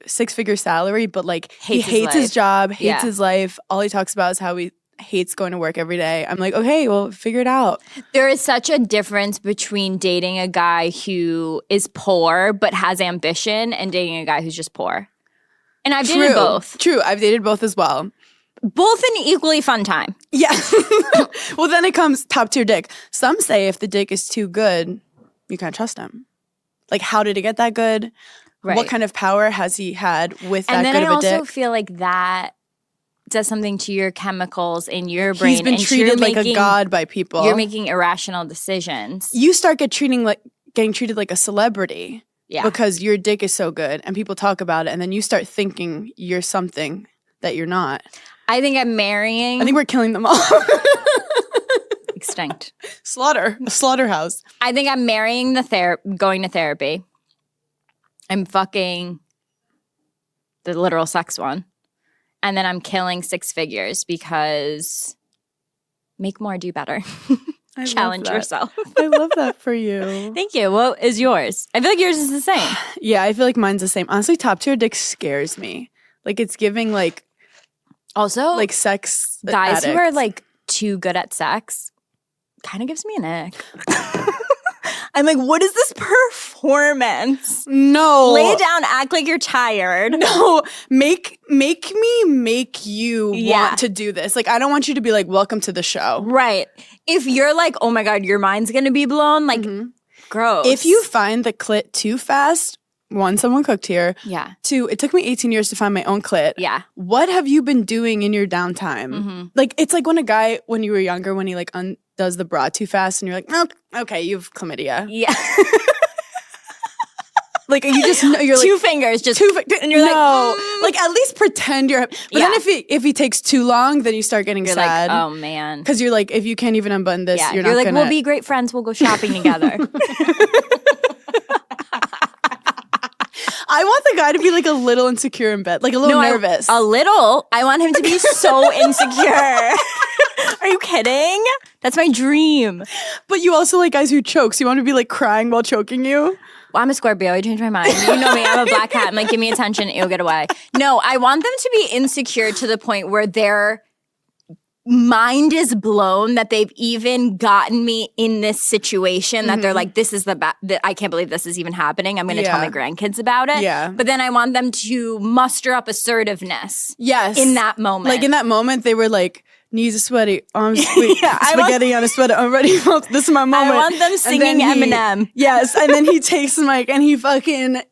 six-figure salary, but like he hates his job, hates his life. All he talks about is how he hates going to work every day. I'm like, okay, well, figure it out. There is such a difference between dating a guy who is poor but has ambition and dating a guy who's just poor. And I've dated both. True. I've dated both as well. Both an equally fun time. Yeah. Well, then it comes top tier dick. Some say if the dick is too good, you can't trust him. Like, how did it get that good? Right. What kind of power has he had with that good of a dick? And then I also feel like that does something to your chemicals in your brain. He's been treated like a god by people. You're making irrational decisions. You start getting treated like a celebrity. Yeah. Because your dick is so good and people talk about it, and then you start thinking you're something that you're not. I think I'm marrying. I think we're killing them all. Extinct. A slaughterhouse. I think I'm marrying going to therapy. I'm fucking the literal sex one. And then I'm killing 6 figures because make more, do better. Challenge yourself. I love that for you. Thank you. What is yours? I feel like yours is the same. Yeah, I feel like mine's the same. Honestly, top tier dick scares me. Like it's giving like Also, like sex guys who addict. are like too good at sex kind of gives me an ick. I'm like, what is this performance? No. Lay down, act like you're tired. No, make me make you want to do this. Like I don't want you to be like, welcome to the show. Right. If you're like, oh my God, your mind's gonna be blown, like gross. If you find the clit too fast, 1, someone cooked here. Yeah. 2, it took me 18 years to find my own clit. Yeah. What have you been doing in your downtime? Like it's like when a guy, when you were younger, when he like does the bra too fast and you're like, oh, okay, you have chlamydia. Yeah. Like you just know you're like 2 fingers, just and you're like at least pretend you're. But then if he takes too long, then you start getting you're sad. like, oh man, because you're like, if you can't even unbutton this, you're not like, gonna. we'll be great friends. We'll go shopping together. I want the guy to be like a little insecure in bed, like a little nervous. A little. I want him to be so insecure. Are you kidding? That's my dream. But you also like guys who choke. So you want to be like crying while choking you. Well, I'm a Scorpio. I changed my mind. You know me. I'm a black cat. I'm like, give me attention. It'll get away. No, I want them to be insecure to the point where their mind is blown that they've even gotten me in this situation that they're like, this is I can't believe this is even happening. I'm going to tell my grandkids about it. Yeah. But then I want them to muster up assertiveness. Yes. In that moment. Like in that moment, they were like, knees are sweaty, arms sweet, spaghetti on a sweater. I'm ready. This is my moment. I want them singing Eminem. Yes, and then he takes the mic and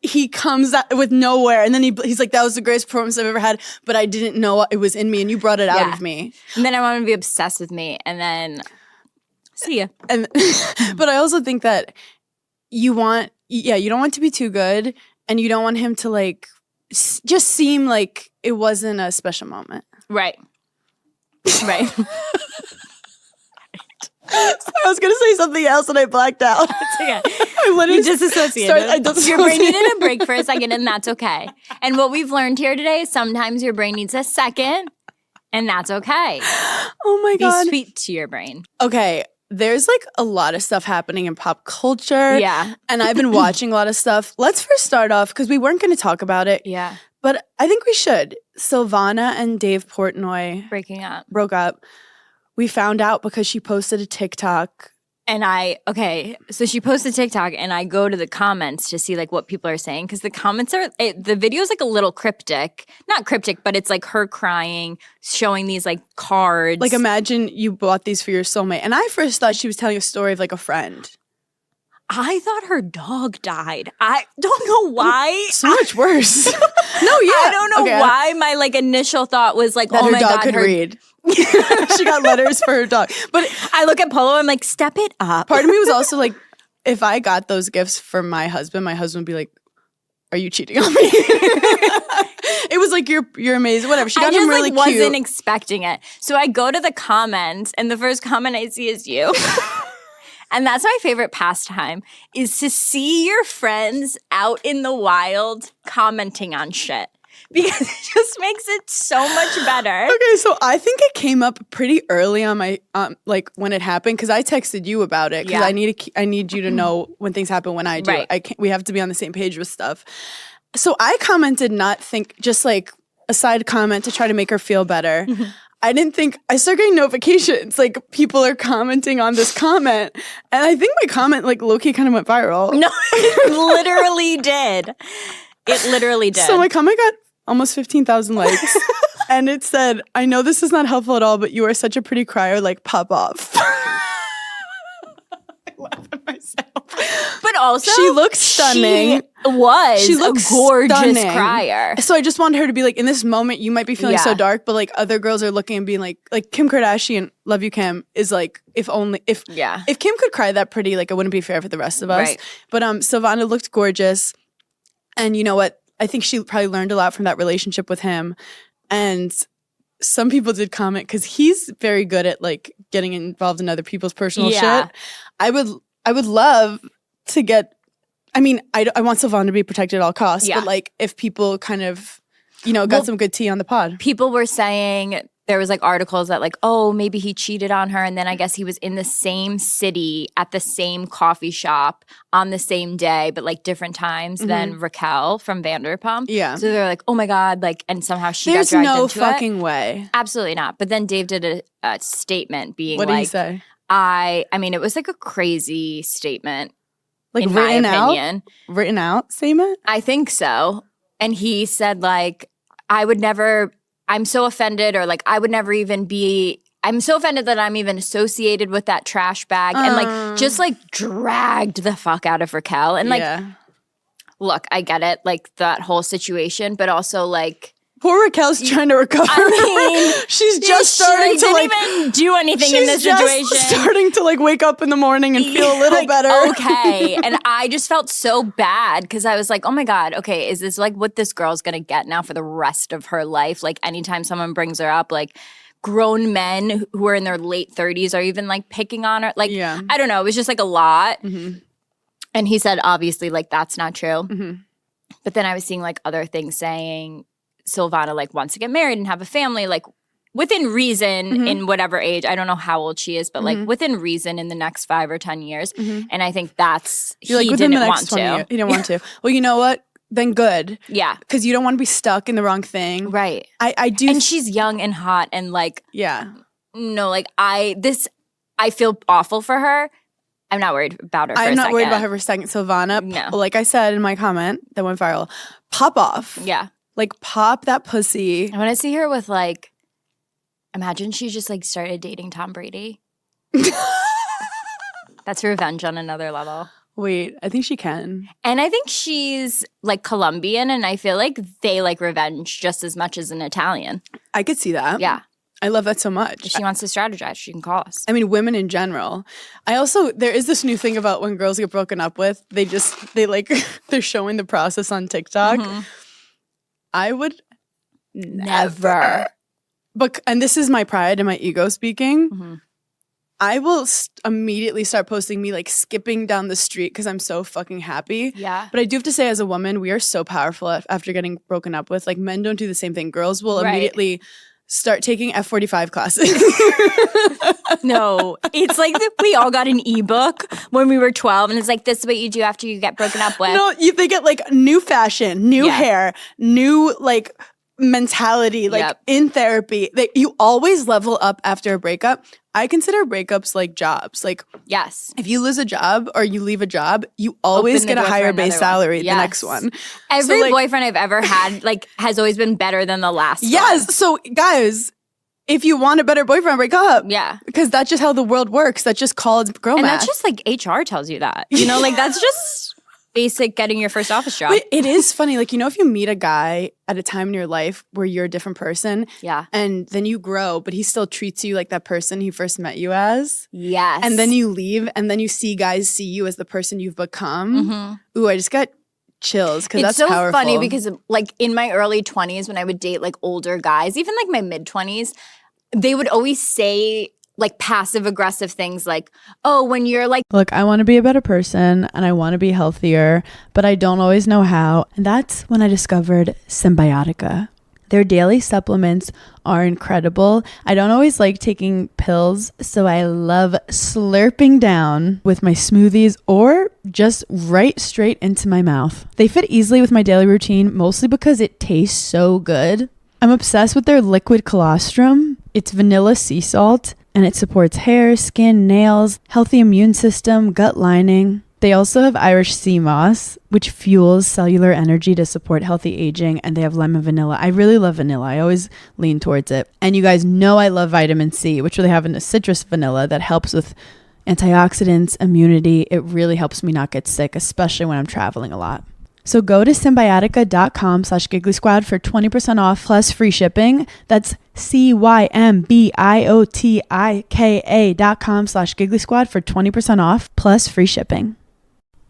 he comes out with nowhere, and then he's like, that was the greatest performance I've ever had, but I didn't know it was in me, and you brought it out of me. And then I want him to be obsessed with me, and then see ya. And but I also think that you don't want to be too good, and you don't want him to like just seem like it wasn't a special moment. Right. Right. So I was going to say something else and I blacked out. It's okay. I literally disassociated. Your brain needed a break for a second, and that's okay. And what we've learned here today is sometimes your brain needs a second, and that's okay. Oh my God. Be sweet to your brain. Okay. There's like a lot of stuff happening in pop culture. Yeah. And I've been watching a lot of stuff. Let's first start off because we weren't going to talk about it. Yeah. But I think we should. Sylvana and Dave Portnoy broke up. We found out because she posted a TikTok. And so she posted TikTok and I go to the comments to see like what people are saying because the comments the video is like a little cryptic. Not cryptic, but it's like her crying, showing these like cards. Like imagine you bought these for your soulmate. And I first thought she was telling a story of like a friend. I thought her dog died. I don't know why. So much worse. No, yeah. I don't know why my like initial thought was like, that oh my God. Her dog could read. She got letters for her dog. But I look at Polo, I'm like, step it up. Part of me was also like, if I got those gifts for my husband would be like, are you cheating on me? It was like, you're amazing. Whatever. She got him really cute. I wasn't expecting it. So I go to the comments and the first comment I see is you. And that's my favorite pastime, is to see your friends out in the wild commenting on shit. Because it just makes it so much better. Okay, so I think it came up pretty early on my like when it happened because I texted you about it because I need you to know when things happen when I do. Right. We have to be on the same page with stuff. So I commented just like a side comment to try to make her feel better. I didn't think, I started getting notifications, like people are commenting on this comment. And I think my comment like low-key kind of went viral. No, it literally did. It literally did. So my comment got almost 15,000 likes. And it said, I know this is not helpful at all, but you are such a pretty crier, like pop off. I laugh at myself. But also, she looks stunning. She looks a gorgeous crier. So I just wanted her to be like, in this moment, you might be feeling so dark, but like other girls are looking and being like Kim Kardashian, love you, Kim, is like, if Kim could cry that pretty, like it wouldn't be fair for the rest of us. Right. But Sylvana looked gorgeous. And you know what? I think she probably learned a lot from that relationship with him. And some people did comment because he's very good at like getting involved in other people's personal shit. I would love to get, I mean, I want Sylvana to be protected at all costs, but like if people kind of got some good tea on the pod. People were saying there was like articles that like, oh, maybe he cheated on her. And then I guess he was in the same city at the same coffee shop on the same day, but like different times than Raquel from Vanderpump. Yeah. So they're like, oh my God, like, and somehow she There's got dragged no into fucking it. way. Absolutely not. But then Dave did a statement being What like, did he say? I mean, it was like a crazy statement. Like in written my opinion. Written out statement? I think so. And he said like, I'm so offended, or like I would never even be, I'm so offended that I'm even associated with that trash bag, and like just like dragged the fuck out of Raquel. And like, look, I get it, like that whole situation, but also like, poor Raquel's trying to recover. I mean, she's just starting to like didn't even do anything in this situation. Starting to like wake up in the morning and feel a little like, better. Okay. And I just felt so bad because I was like, oh my God, okay, is this like what this girl's gonna get now for the rest of her life? Like anytime someone brings her up, like grown men who are in their late 30s are even like picking on her. Like, I don't know. It was just like a lot. And he said, obviously, like that's not true. But then I was seeing like other things saying Silvana like wants to get married and have a family, like within reason in whatever age. I don't know how old she is, but like within reason in the next 5 or 10 years. And I think that's You're he like, didn't the next want 20 to. years. He didn't want to. Well, you know what? Then good. Yeah. Because you don't want to be stuck in the wrong thing. Right. I do. And she's young and hot and like, yeah. no, like I feel awful for her. I'm not worried about her for a second. I'm not worried about her for a second. Silvana, No. like I said in my comment that went viral, pop off. Yeah. Like pop that pussy. I want to see her with like, imagine she just like started dating Tom Brady. That's revenge on another level. Wait, I think she can. And I think she's like Colombian, and I feel like they like revenge just as much as an Italian. I could see that. Yeah. I love that so much. If she wants to strategize, she can call us. I mean, women in general. There is this new thing about when girls get broken up with, they're showing the process on TikTok. I would never. But, and this is my pride and my ego speaking. I will immediately start posting me like skipping down the street because I'm so fucking happy. Yeah. But I do have to say, as a woman, we are so powerful after getting broken up with. Like, men don't do the same thing. Girls will immediately start taking F45 classes. No, it's like we all got an ebook when we were 12, and it's like, this is what you do after you get broken up with. No, they get like new fashion, new hair, new like mentality, like in therapy. You always level up after a breakup. I consider breakups like jobs. Like, yes, if you lose a job or you leave a job, you always get a higher base salary the next one. Every boyfriend I've ever had like has always been better than the last one. Yes. So guys, if you want a better boyfriend, break up. Yeah. Because that's just how the world works. That's just called girl math. And that's just like HR tells you that. You know, like that's just basic getting your first office job. But it is funny. Like, if you meet a guy at a time in your life where you're a different person. Yeah. And then you grow, but he still treats you like that person he first met you as. Yes. And then you leave and then you see guys see you as the person you've become. Ooh, I just got chills because that's so powerful. Funny because like in my early 20s when I would date like older guys, even like my mid 20s, they would always say like passive aggressive things like, oh, when you're like, look, I want to be a better person and I want to be healthier, but I don't always know how. And that's when I discovered Symbiotica. Their daily supplements are incredible. I don't always like taking pills, so I love slurping down with my smoothies or just right straight into my mouth. They fit easily with my daily routine, mostly because it tastes so good. I'm obsessed with their liquid colostrum. It's vanilla sea salt, and it supports hair, skin, nails, healthy immune system, gut lining. They also have Irish sea moss, which fuels cellular energy to support healthy aging, and they have lemon vanilla. I really love vanilla. I always lean towards it. And you guys know I love vitamin C, which they have in a citrus vanilla that helps with antioxidants, immunity. It really helps me not get sick, especially when I'm traveling a lot. So go to Symbiotica.com/Giggly Squad for 20% off plus free shipping. That's Cymbiotika.com/Giggly Squad for 20% off plus free shipping.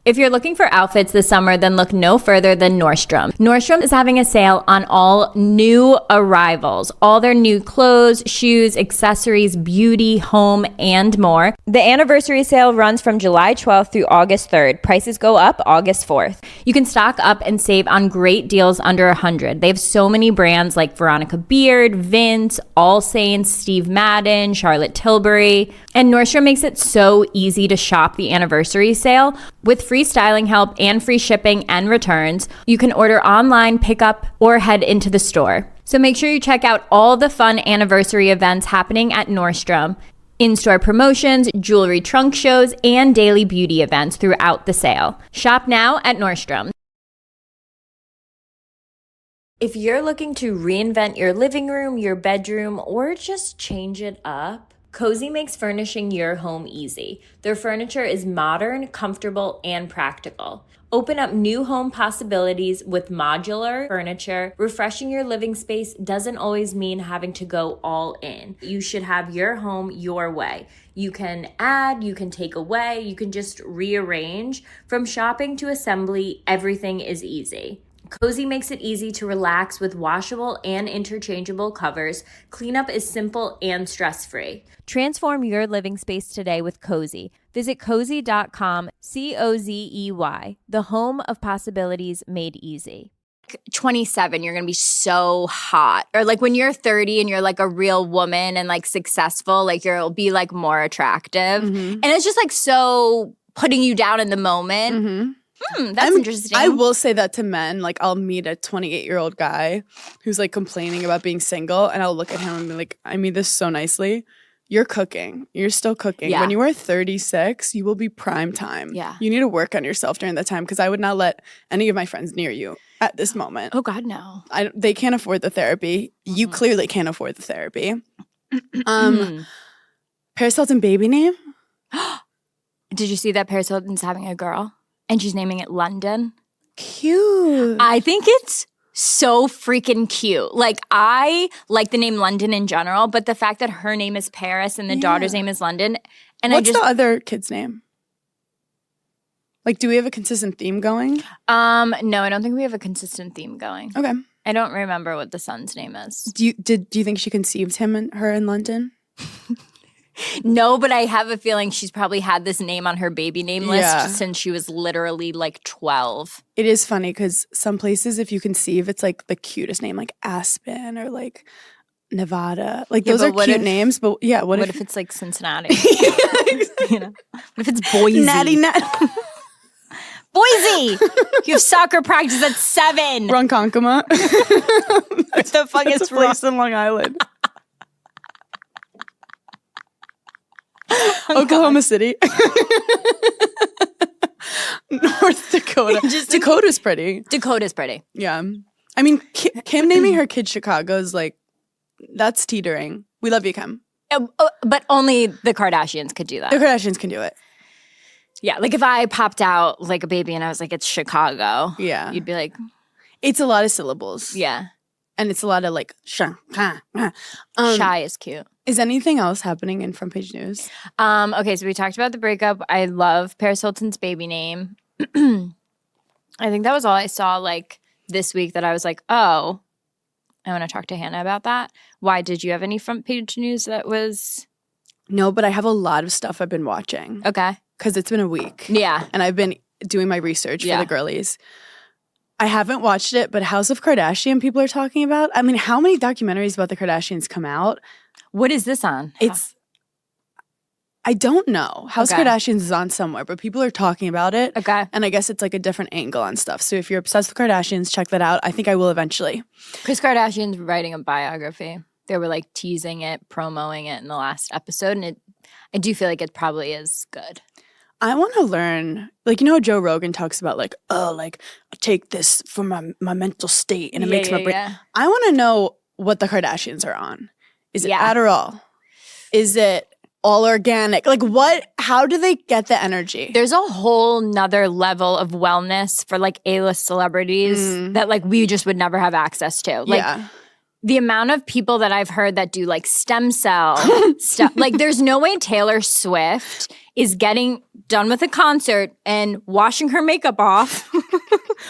If you're looking for outfits this summer, then look no further than Nordstrom. Nordstrom is having a sale on all new arrivals, all their new clothes, shoes, accessories, beauty, home, and more. The anniversary sale runs from July 12th through August 3rd. Prices go up August 4th. You can stock up and save on great deals under $100. They have so many brands like Veronica Beard, Vince, All Saints, Steve Madden, Charlotte Tilbury. And Nordstrom makes it so easy to shop the anniversary sale. With free styling help and free shipping and returns, you can order online, pick up, or head into the store. So make sure you check out all the fun anniversary events happening at Nordstrom. In-store promotions, jewelry trunk shows, and daily beauty events throughout the sale. Shop now at Nordstrom. If you're looking to reinvent your living room, your bedroom, or just change it up, Cozy makes furnishing your home easy. Their furniture is modern, comfortable, and practical. Open up new home possibilities with modular furniture. Refreshing your living space doesn't always mean having to go all in. You should have your home your way. You can add, you can take away, you can just rearrange. From shopping to assembly, everything is easy. Cozy makes it easy to relax with washable and interchangeable covers. Cleanup is simple and stress-free. Transform your living space today with Cozy. Visit cozy.com, COZEY, the home of possibilities made easy. 27, you're going to be so hot. Or like when you're 30 and you're like a real woman and like successful, like you'll be like more attractive. And it's just like so putting you down in the moment. That's interesting. I will say that to men. Like, I'll meet a 28-year-old guy who's like complaining about being single, and I'll look at him and be like, I mean this so nicely. You're cooking. You're still cooking. Yeah. When you are 36, you will be prime time. Yeah. You need to work on yourself during that time, because I would not let any of my friends near you at this moment. Oh, God, no. They can't afford the therapy. You clearly can't afford the therapy. Paris Hilton baby name? Did you see that Paris Hilton's having a girl? And she's naming it London. Cute. I think it's so freaking cute. Like, I like the name London in general, but the fact that her name is Paris and the daughter's name is London. And What's the other kid's name? Like, do we have a consistent theme going? No, I don't think we have a consistent theme going. Okay. I don't remember what the son's name is. Do you think she conceived him and her in London? No, but I have a feeling she's probably had this name on her baby name list Yeah. since she was literally like 12. It is funny because some places, if you conceive, it's like the cutest name, like Aspen or like Nevada. Like, those are cute names, but yeah, what if it's like Cincinnati? You know? What if it's Boise? Natty Boise! You have soccer practice at 7. Ronkonkoma. What the fuck It's is a place in Long Island. Oklahoma City. North Dakota. Dakota's pretty. Dakota's pretty. Yeah. I mean, Kim naming her kid Chicago is like, that's teetering. We love you, Kim. But only the Kardashians could do that. The Kardashians can do it. Yeah, like if I popped out like a baby and I was like, it's Chicago. Yeah. You'd be like, It's a lot of syllables. yeah. And it's a lot of like, Shy is cute. Is anything else happening in front page news? Okay, so we talked about the breakup. I love Paris Hilton's baby name. I think that was all I saw like this week that I was like, oh, I want to talk to Hannah about that. Why? Did you have any front page news that was? No, but I have a lot of stuff I've been watching. Okay. Because it's been a week. Yeah. And I've been doing my research for the girlies. I haven't watched it, but House of Kardashian people are talking about. I mean, how many documentaries about the Kardashians come out? What is this on? I don't know. House Kardashians is on somewhere, but people are talking about it. Okay. And I guess it's like a different angle on stuff. So if you're obsessed with Kardashians, check that out. I think I will eventually. Kris Kardashian's writing a biography. They were like teasing it, promoting it in the last episode. And I do feel like it probably is good. I want to learn, like, you know, Joe Rogan talks about like, oh, like I take this for my mental state and it makes my brain. Yeah. I want to know what the Kardashians are on. Is it Adderall? Is it all organic? Like how do they get the energy? There's a whole nother level of wellness for like A-list celebrities that like we just would never have access to. Like the amount of people that I've heard that do like stem cell stuff, like there's no way Taylor Swift is getting done with a concert and washing her makeup off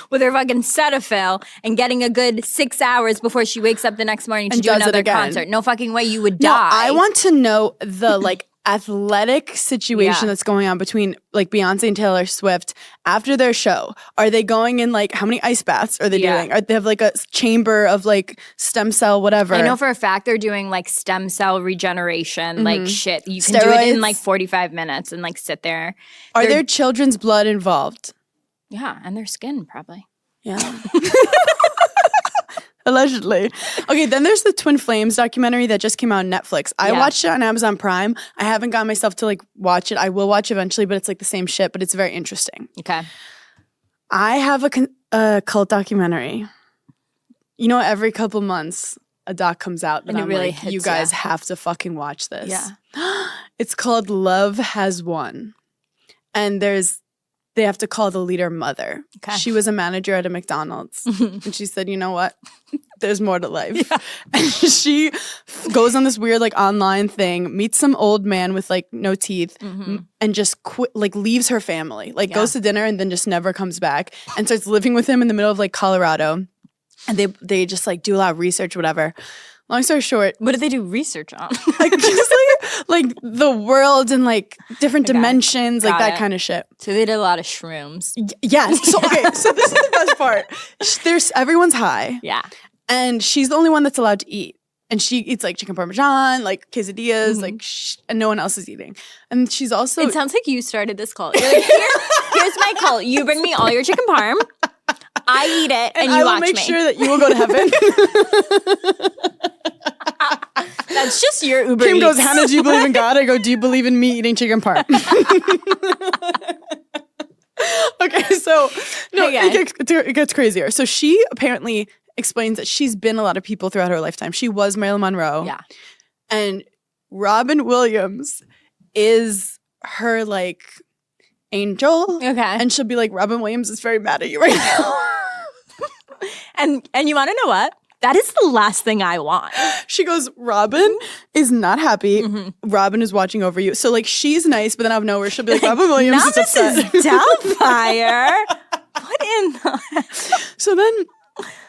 with her fucking Cetaphil and getting a good 6 hours before she wakes up the next morning to And do does it another again. concert. No fucking way you would No, die. I want to know the like athletic situation Yeah. that's going on between like Beyonce and Taylor Swift after their show. Are they going in like how many ice baths are they doing? Are they have like a chamber of like stem cell whatever? I know for a fact they're doing like stem cell regeneration, like shit. You can do it in Steroids? like 45 minutes and like sit there. Are They're- there children's blood involved? Yeah, and their skin probably. Yeah. Allegedly. Okay, then there's the Twin Flames documentary that just came out on Netflix. I watched it on Amazon Prime. I haven't got myself to like watch it. I will watch eventually, but it's like the same shit, but it's very interesting. Okay. I have a cult documentary. You know, every couple months a doc comes out that And it I'm really like, hits you guys ya. have to fucking watch this. Yeah. It's called Love Has Won. And they have to call the leader mother. Okay. She was a manager at a McDonald's. And she said, you know what? There's more to life. Yeah. And she goes on this weird like online thing, meets some old man with like no teeth and just like leaves her family. Like goes to dinner and then just never comes back and starts living with him in the middle of like Colorado. And they just like do a lot of research, whatever. Long story short, What did they do research on? like just like the world and like different dimensions, like Got that it. kind of shit. So they did a lot of shrooms. Yes. So okay, so this is the best part. There's everyone's high, Yeah. and she's the only one that's allowed to eat. And she eats like chicken parmesan, like quesadillas, like and no one else is eating. And she's also It sounds like you started this cult. You're like, here's my cult. You bring me all your chicken parm. I eat it, and you I will watch make me. sure that you will go to heaven. That's just your Uber Kim goes, Eats. Hannah, do you believe in God? I go, do you believe in me eating chicken parm? Okay, so no, Okay. it gets crazier. So she apparently explains that she's been a lot of people throughout her lifetime. She was Marilyn Monroe. Yeah. And Robin Williams is her like angel. Okay. And she'll be like, Robin Williams is very mad at you right now. And you want to know what? That is the last thing I want. She goes, Robin is not happy. Mm-hmm. Robin is watching over you. So like she's nice, but then out of nowhere she'll be like, Robin Williams Now is this upset. is Doubtfire. What in the... So then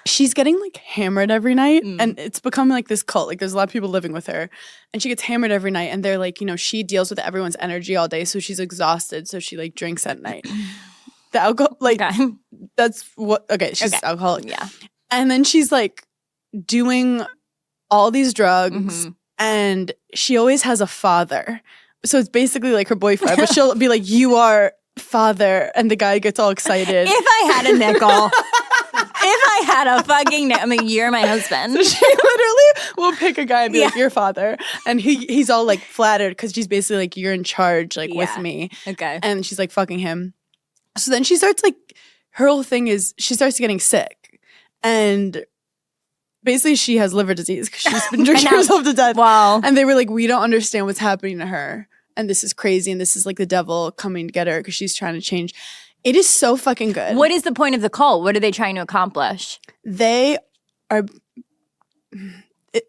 she's getting like hammered every night Mm. and it's become like this cult. Like there's a lot of people living with her and she gets hammered every night and they're like, you know, she deals with everyone's energy all day. So she's exhausted. So she like drinks at night. The alcohol, like Okay. that's what, okay, she's Okay. alcoholic. Yeah. And then she's like doing all these drugs Mhm. and she always has a father. So it's basically like her boyfriend, but she'll be like, you are father. And the guy gets all excited. If I had a nickel, if I had a fucking nickel, I mean, you're my husband. She literally will pick a guy and be like, Yeah. your father. And he's all like flattered because she's basically like, you're in charge, like with Yeah. me. Okay. And she's like fucking him. So then she starts like, her whole thing is she starts getting sick. And basically she has liver disease because she's been drinking now- herself to death. Well, And they were like, we don't understand what's happening to her. And this is crazy. And this is like the devil coming to get her because she's trying to change. It is so fucking good. what is the point of the cult? What are they trying to accomplish? They are.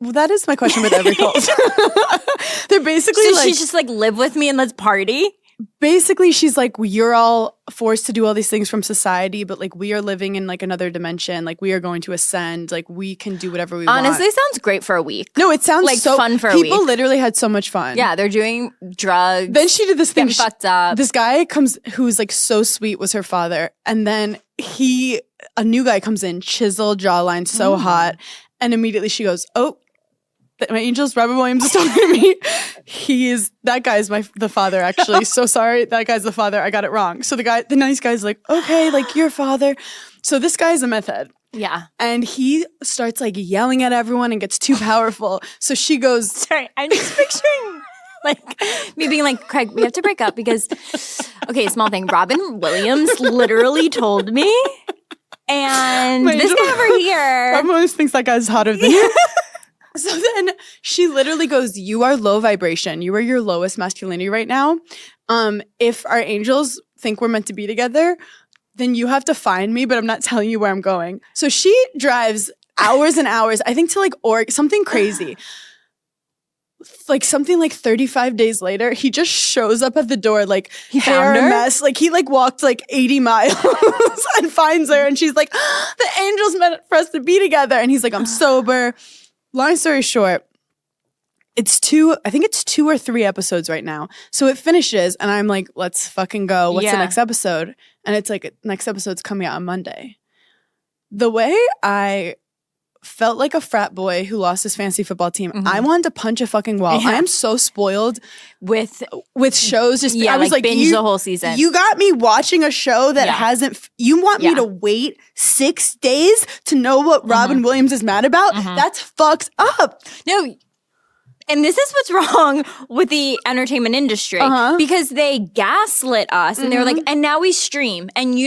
Well, that is my question with every cult. They're basically So like, she's just like, live with me and let's party? basically she's like, you're all forced to do all these things from society, but like we are living in like another dimension. Like we are going to ascend. Like we can do whatever we Honestly, want. sounds great for a week. No, it sounds like, so fun for a people week. literally had so much fun. Yeah, they're doing drugs. Then she did this thing. getting fucked up. This guy comes who's like so sweet was her father. And then a new guy comes in, chiseled jawline, so hot. And immediately she goes, oh, my angels, Robin Williams is talking to me. That guy's the father, actually. So sorry, that guy's the father. I got it wrong. So the nice guy's like, okay, like your father. So this guy's a meth head. Yeah. And he starts like yelling at everyone and gets too powerful. So she goes, Sorry, I'm just picturing like me being like, Craig, we have to break up because, okay, small thing. Robin Williams literally told me, and My this angel- guy over here. Robin Williams thinks that guy's hotter than you. So then she literally goes, you are low vibration. You are your lowest masculinity right now. If our angels think we're meant to be together, then you have to find me, but I'm not telling you where I'm going. So she drives hours and hours, I think to like something crazy. like something like 35 days later, he just shows up at the door like He hair found a her? mess. Like he like walked like 80 miles and finds her, and she's like, the angels meant for us to be together. And he's like, I'm sober. Long story short, I think it's 2 or 3 episodes right now. So it finishes and I'm like, let's fucking go. What's the next episode? And it's like, next episode's coming out on Monday. The way I felt like a frat boy who lost his fantasy football team. I wanted to punch a fucking wall. I am so spoiled with shows. Just I was like binge the whole season. You got me watching a show that hasn't. You want me to wait 6 days to know what Robin Williams is mad about? That's fucked up. No. And this is what's wrong with the entertainment industry because they gaslit us and they were like, and now we stream and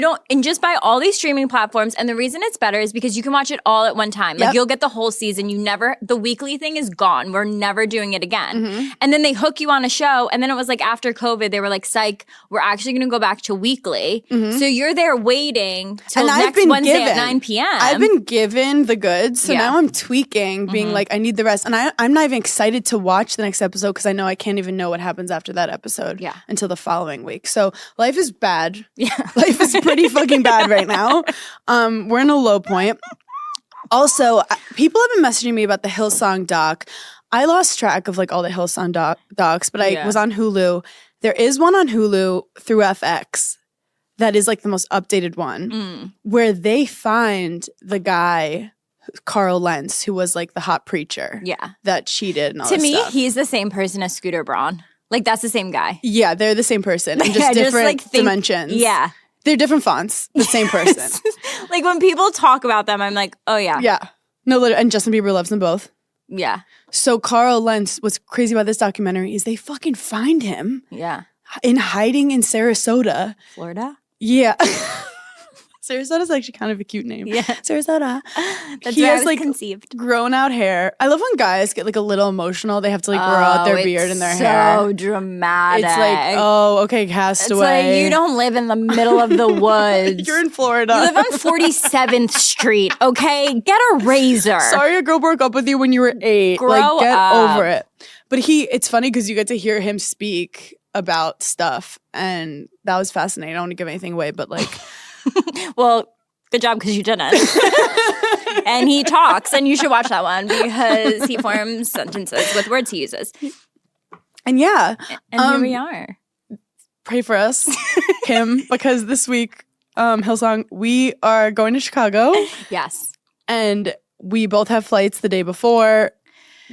just buy all these streaming platforms. And the reason it's better is because you can watch it all at one time. Like you'll get the whole season. The weekly thing is gone. We're never doing it again. And then they hook you on a show. And then it was like after COVID, they were like, psych, we're actually going to go back to weekly. So you're there waiting till next Wednesday at 9 p.m. I've been given the goods. So now I'm tweaking, being like, I need the rest. And I'm not even excited to watch the next episode because I know I can't even know what happens after that episode until the following week. So life is bad. Life is pretty fucking bad right now. We're in a low point. Also, people have been messaging me about the Hillsong doc. I lost track of like all the Hillsong docs, but I was on Hulu. There is one on Hulu through FX that is like the most updated one where they find the guy Carl Lentz, who was like the hot preacher that cheated and all to this me, stuff. he's the same person as Scooter Braun. Like that's the same guy. Yeah, they're the same person in just different dimensions. Yeah. They're different fonts, the same person. Like when people talk about them, I'm like, oh yeah. Yeah. No, literally, and Justin Bieber loves them both. Yeah. So Carl Lentz, what's crazy about this documentary is they fucking find him in hiding in Sarasota. Florida? Yeah. Sarasota's actually kind of a cute name. Yeah. Sarasota. That's He where I has was like conceived. grown out hair. I love when guys get like a little emotional. They have to like grow out their beard and their hair. So dramatic. It's like, oh, okay, Castaway. It's like you don't live in the middle of the woods. You're in Florida. You live on 47th Street, okay? Get a razor. Sorry a girl broke up with you when you were 8. Grow like, get up. over it. But it's funny because you get to hear him speak about stuff. And that was fascinating. I don't want to give anything away, but like. Well, good job because you didn't. And he talks, and you should watch that one because he forms sentences with words he uses. And yeah. And here we are. Pray for us, Kim, because this week, Hillsong, we are going to Chicago. Yes. And we both have flights the day before.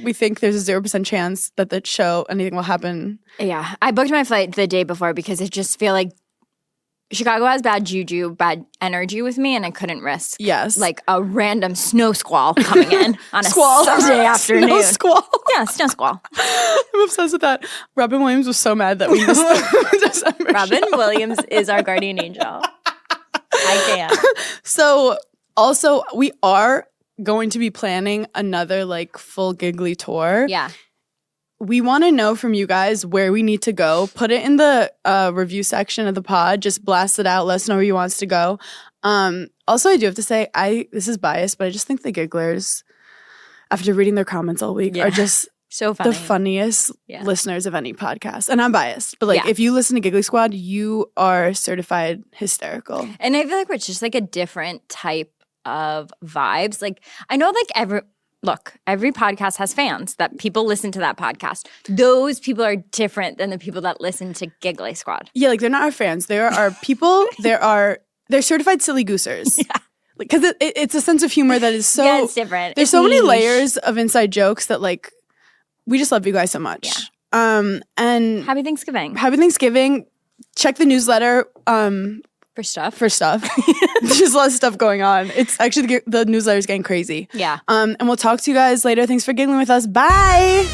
We think there's a 0% chance that the show, anything will happen. Yeah. I booked my flight the day before because I just feel like Chicago has bad juju, bad energy with me, and I couldn't risk like a random snow squall coming in on a Sunday afternoon. Snow squall. Yeah, snow squall. I'm obsessed with that. Robin Williams was so mad that we missed the December Robin show. Williams is our guardian angel. I can't. So also, we are going to be planning another like full Giggly tour. Yeah. We want to know from you guys where we need to go. Put it in the review section of the pod. Just blast it out. Let us know where you want us to go. Also, I do have to say, this is biased, but I just think the Gigglers, after reading their comments all week, are just so funny. The funniest listeners of any podcast. And I'm biased, but like if you listen to Giggly Squad, you are certified hysterical. And I feel like we're just like a different type of vibes. Like I know like every podcast has fans that people listen to that podcast. Those people are different than the people that listen to Giggly Squad. Yeah, like they're not our fans. There are people, they're certified silly goosers. Yeah. Because it's a sense of humor that is so it's different. There's so many layers of inside jokes that like we just love you guys so much. Yeah. And Happy Thanksgiving. Happy Thanksgiving. Check the newsletter. For stuff. There's a lot of stuff going on. It's actually the newsletter's getting crazy. Yeah. And we'll talk to you guys later. Thanks for giggling with us. Bye.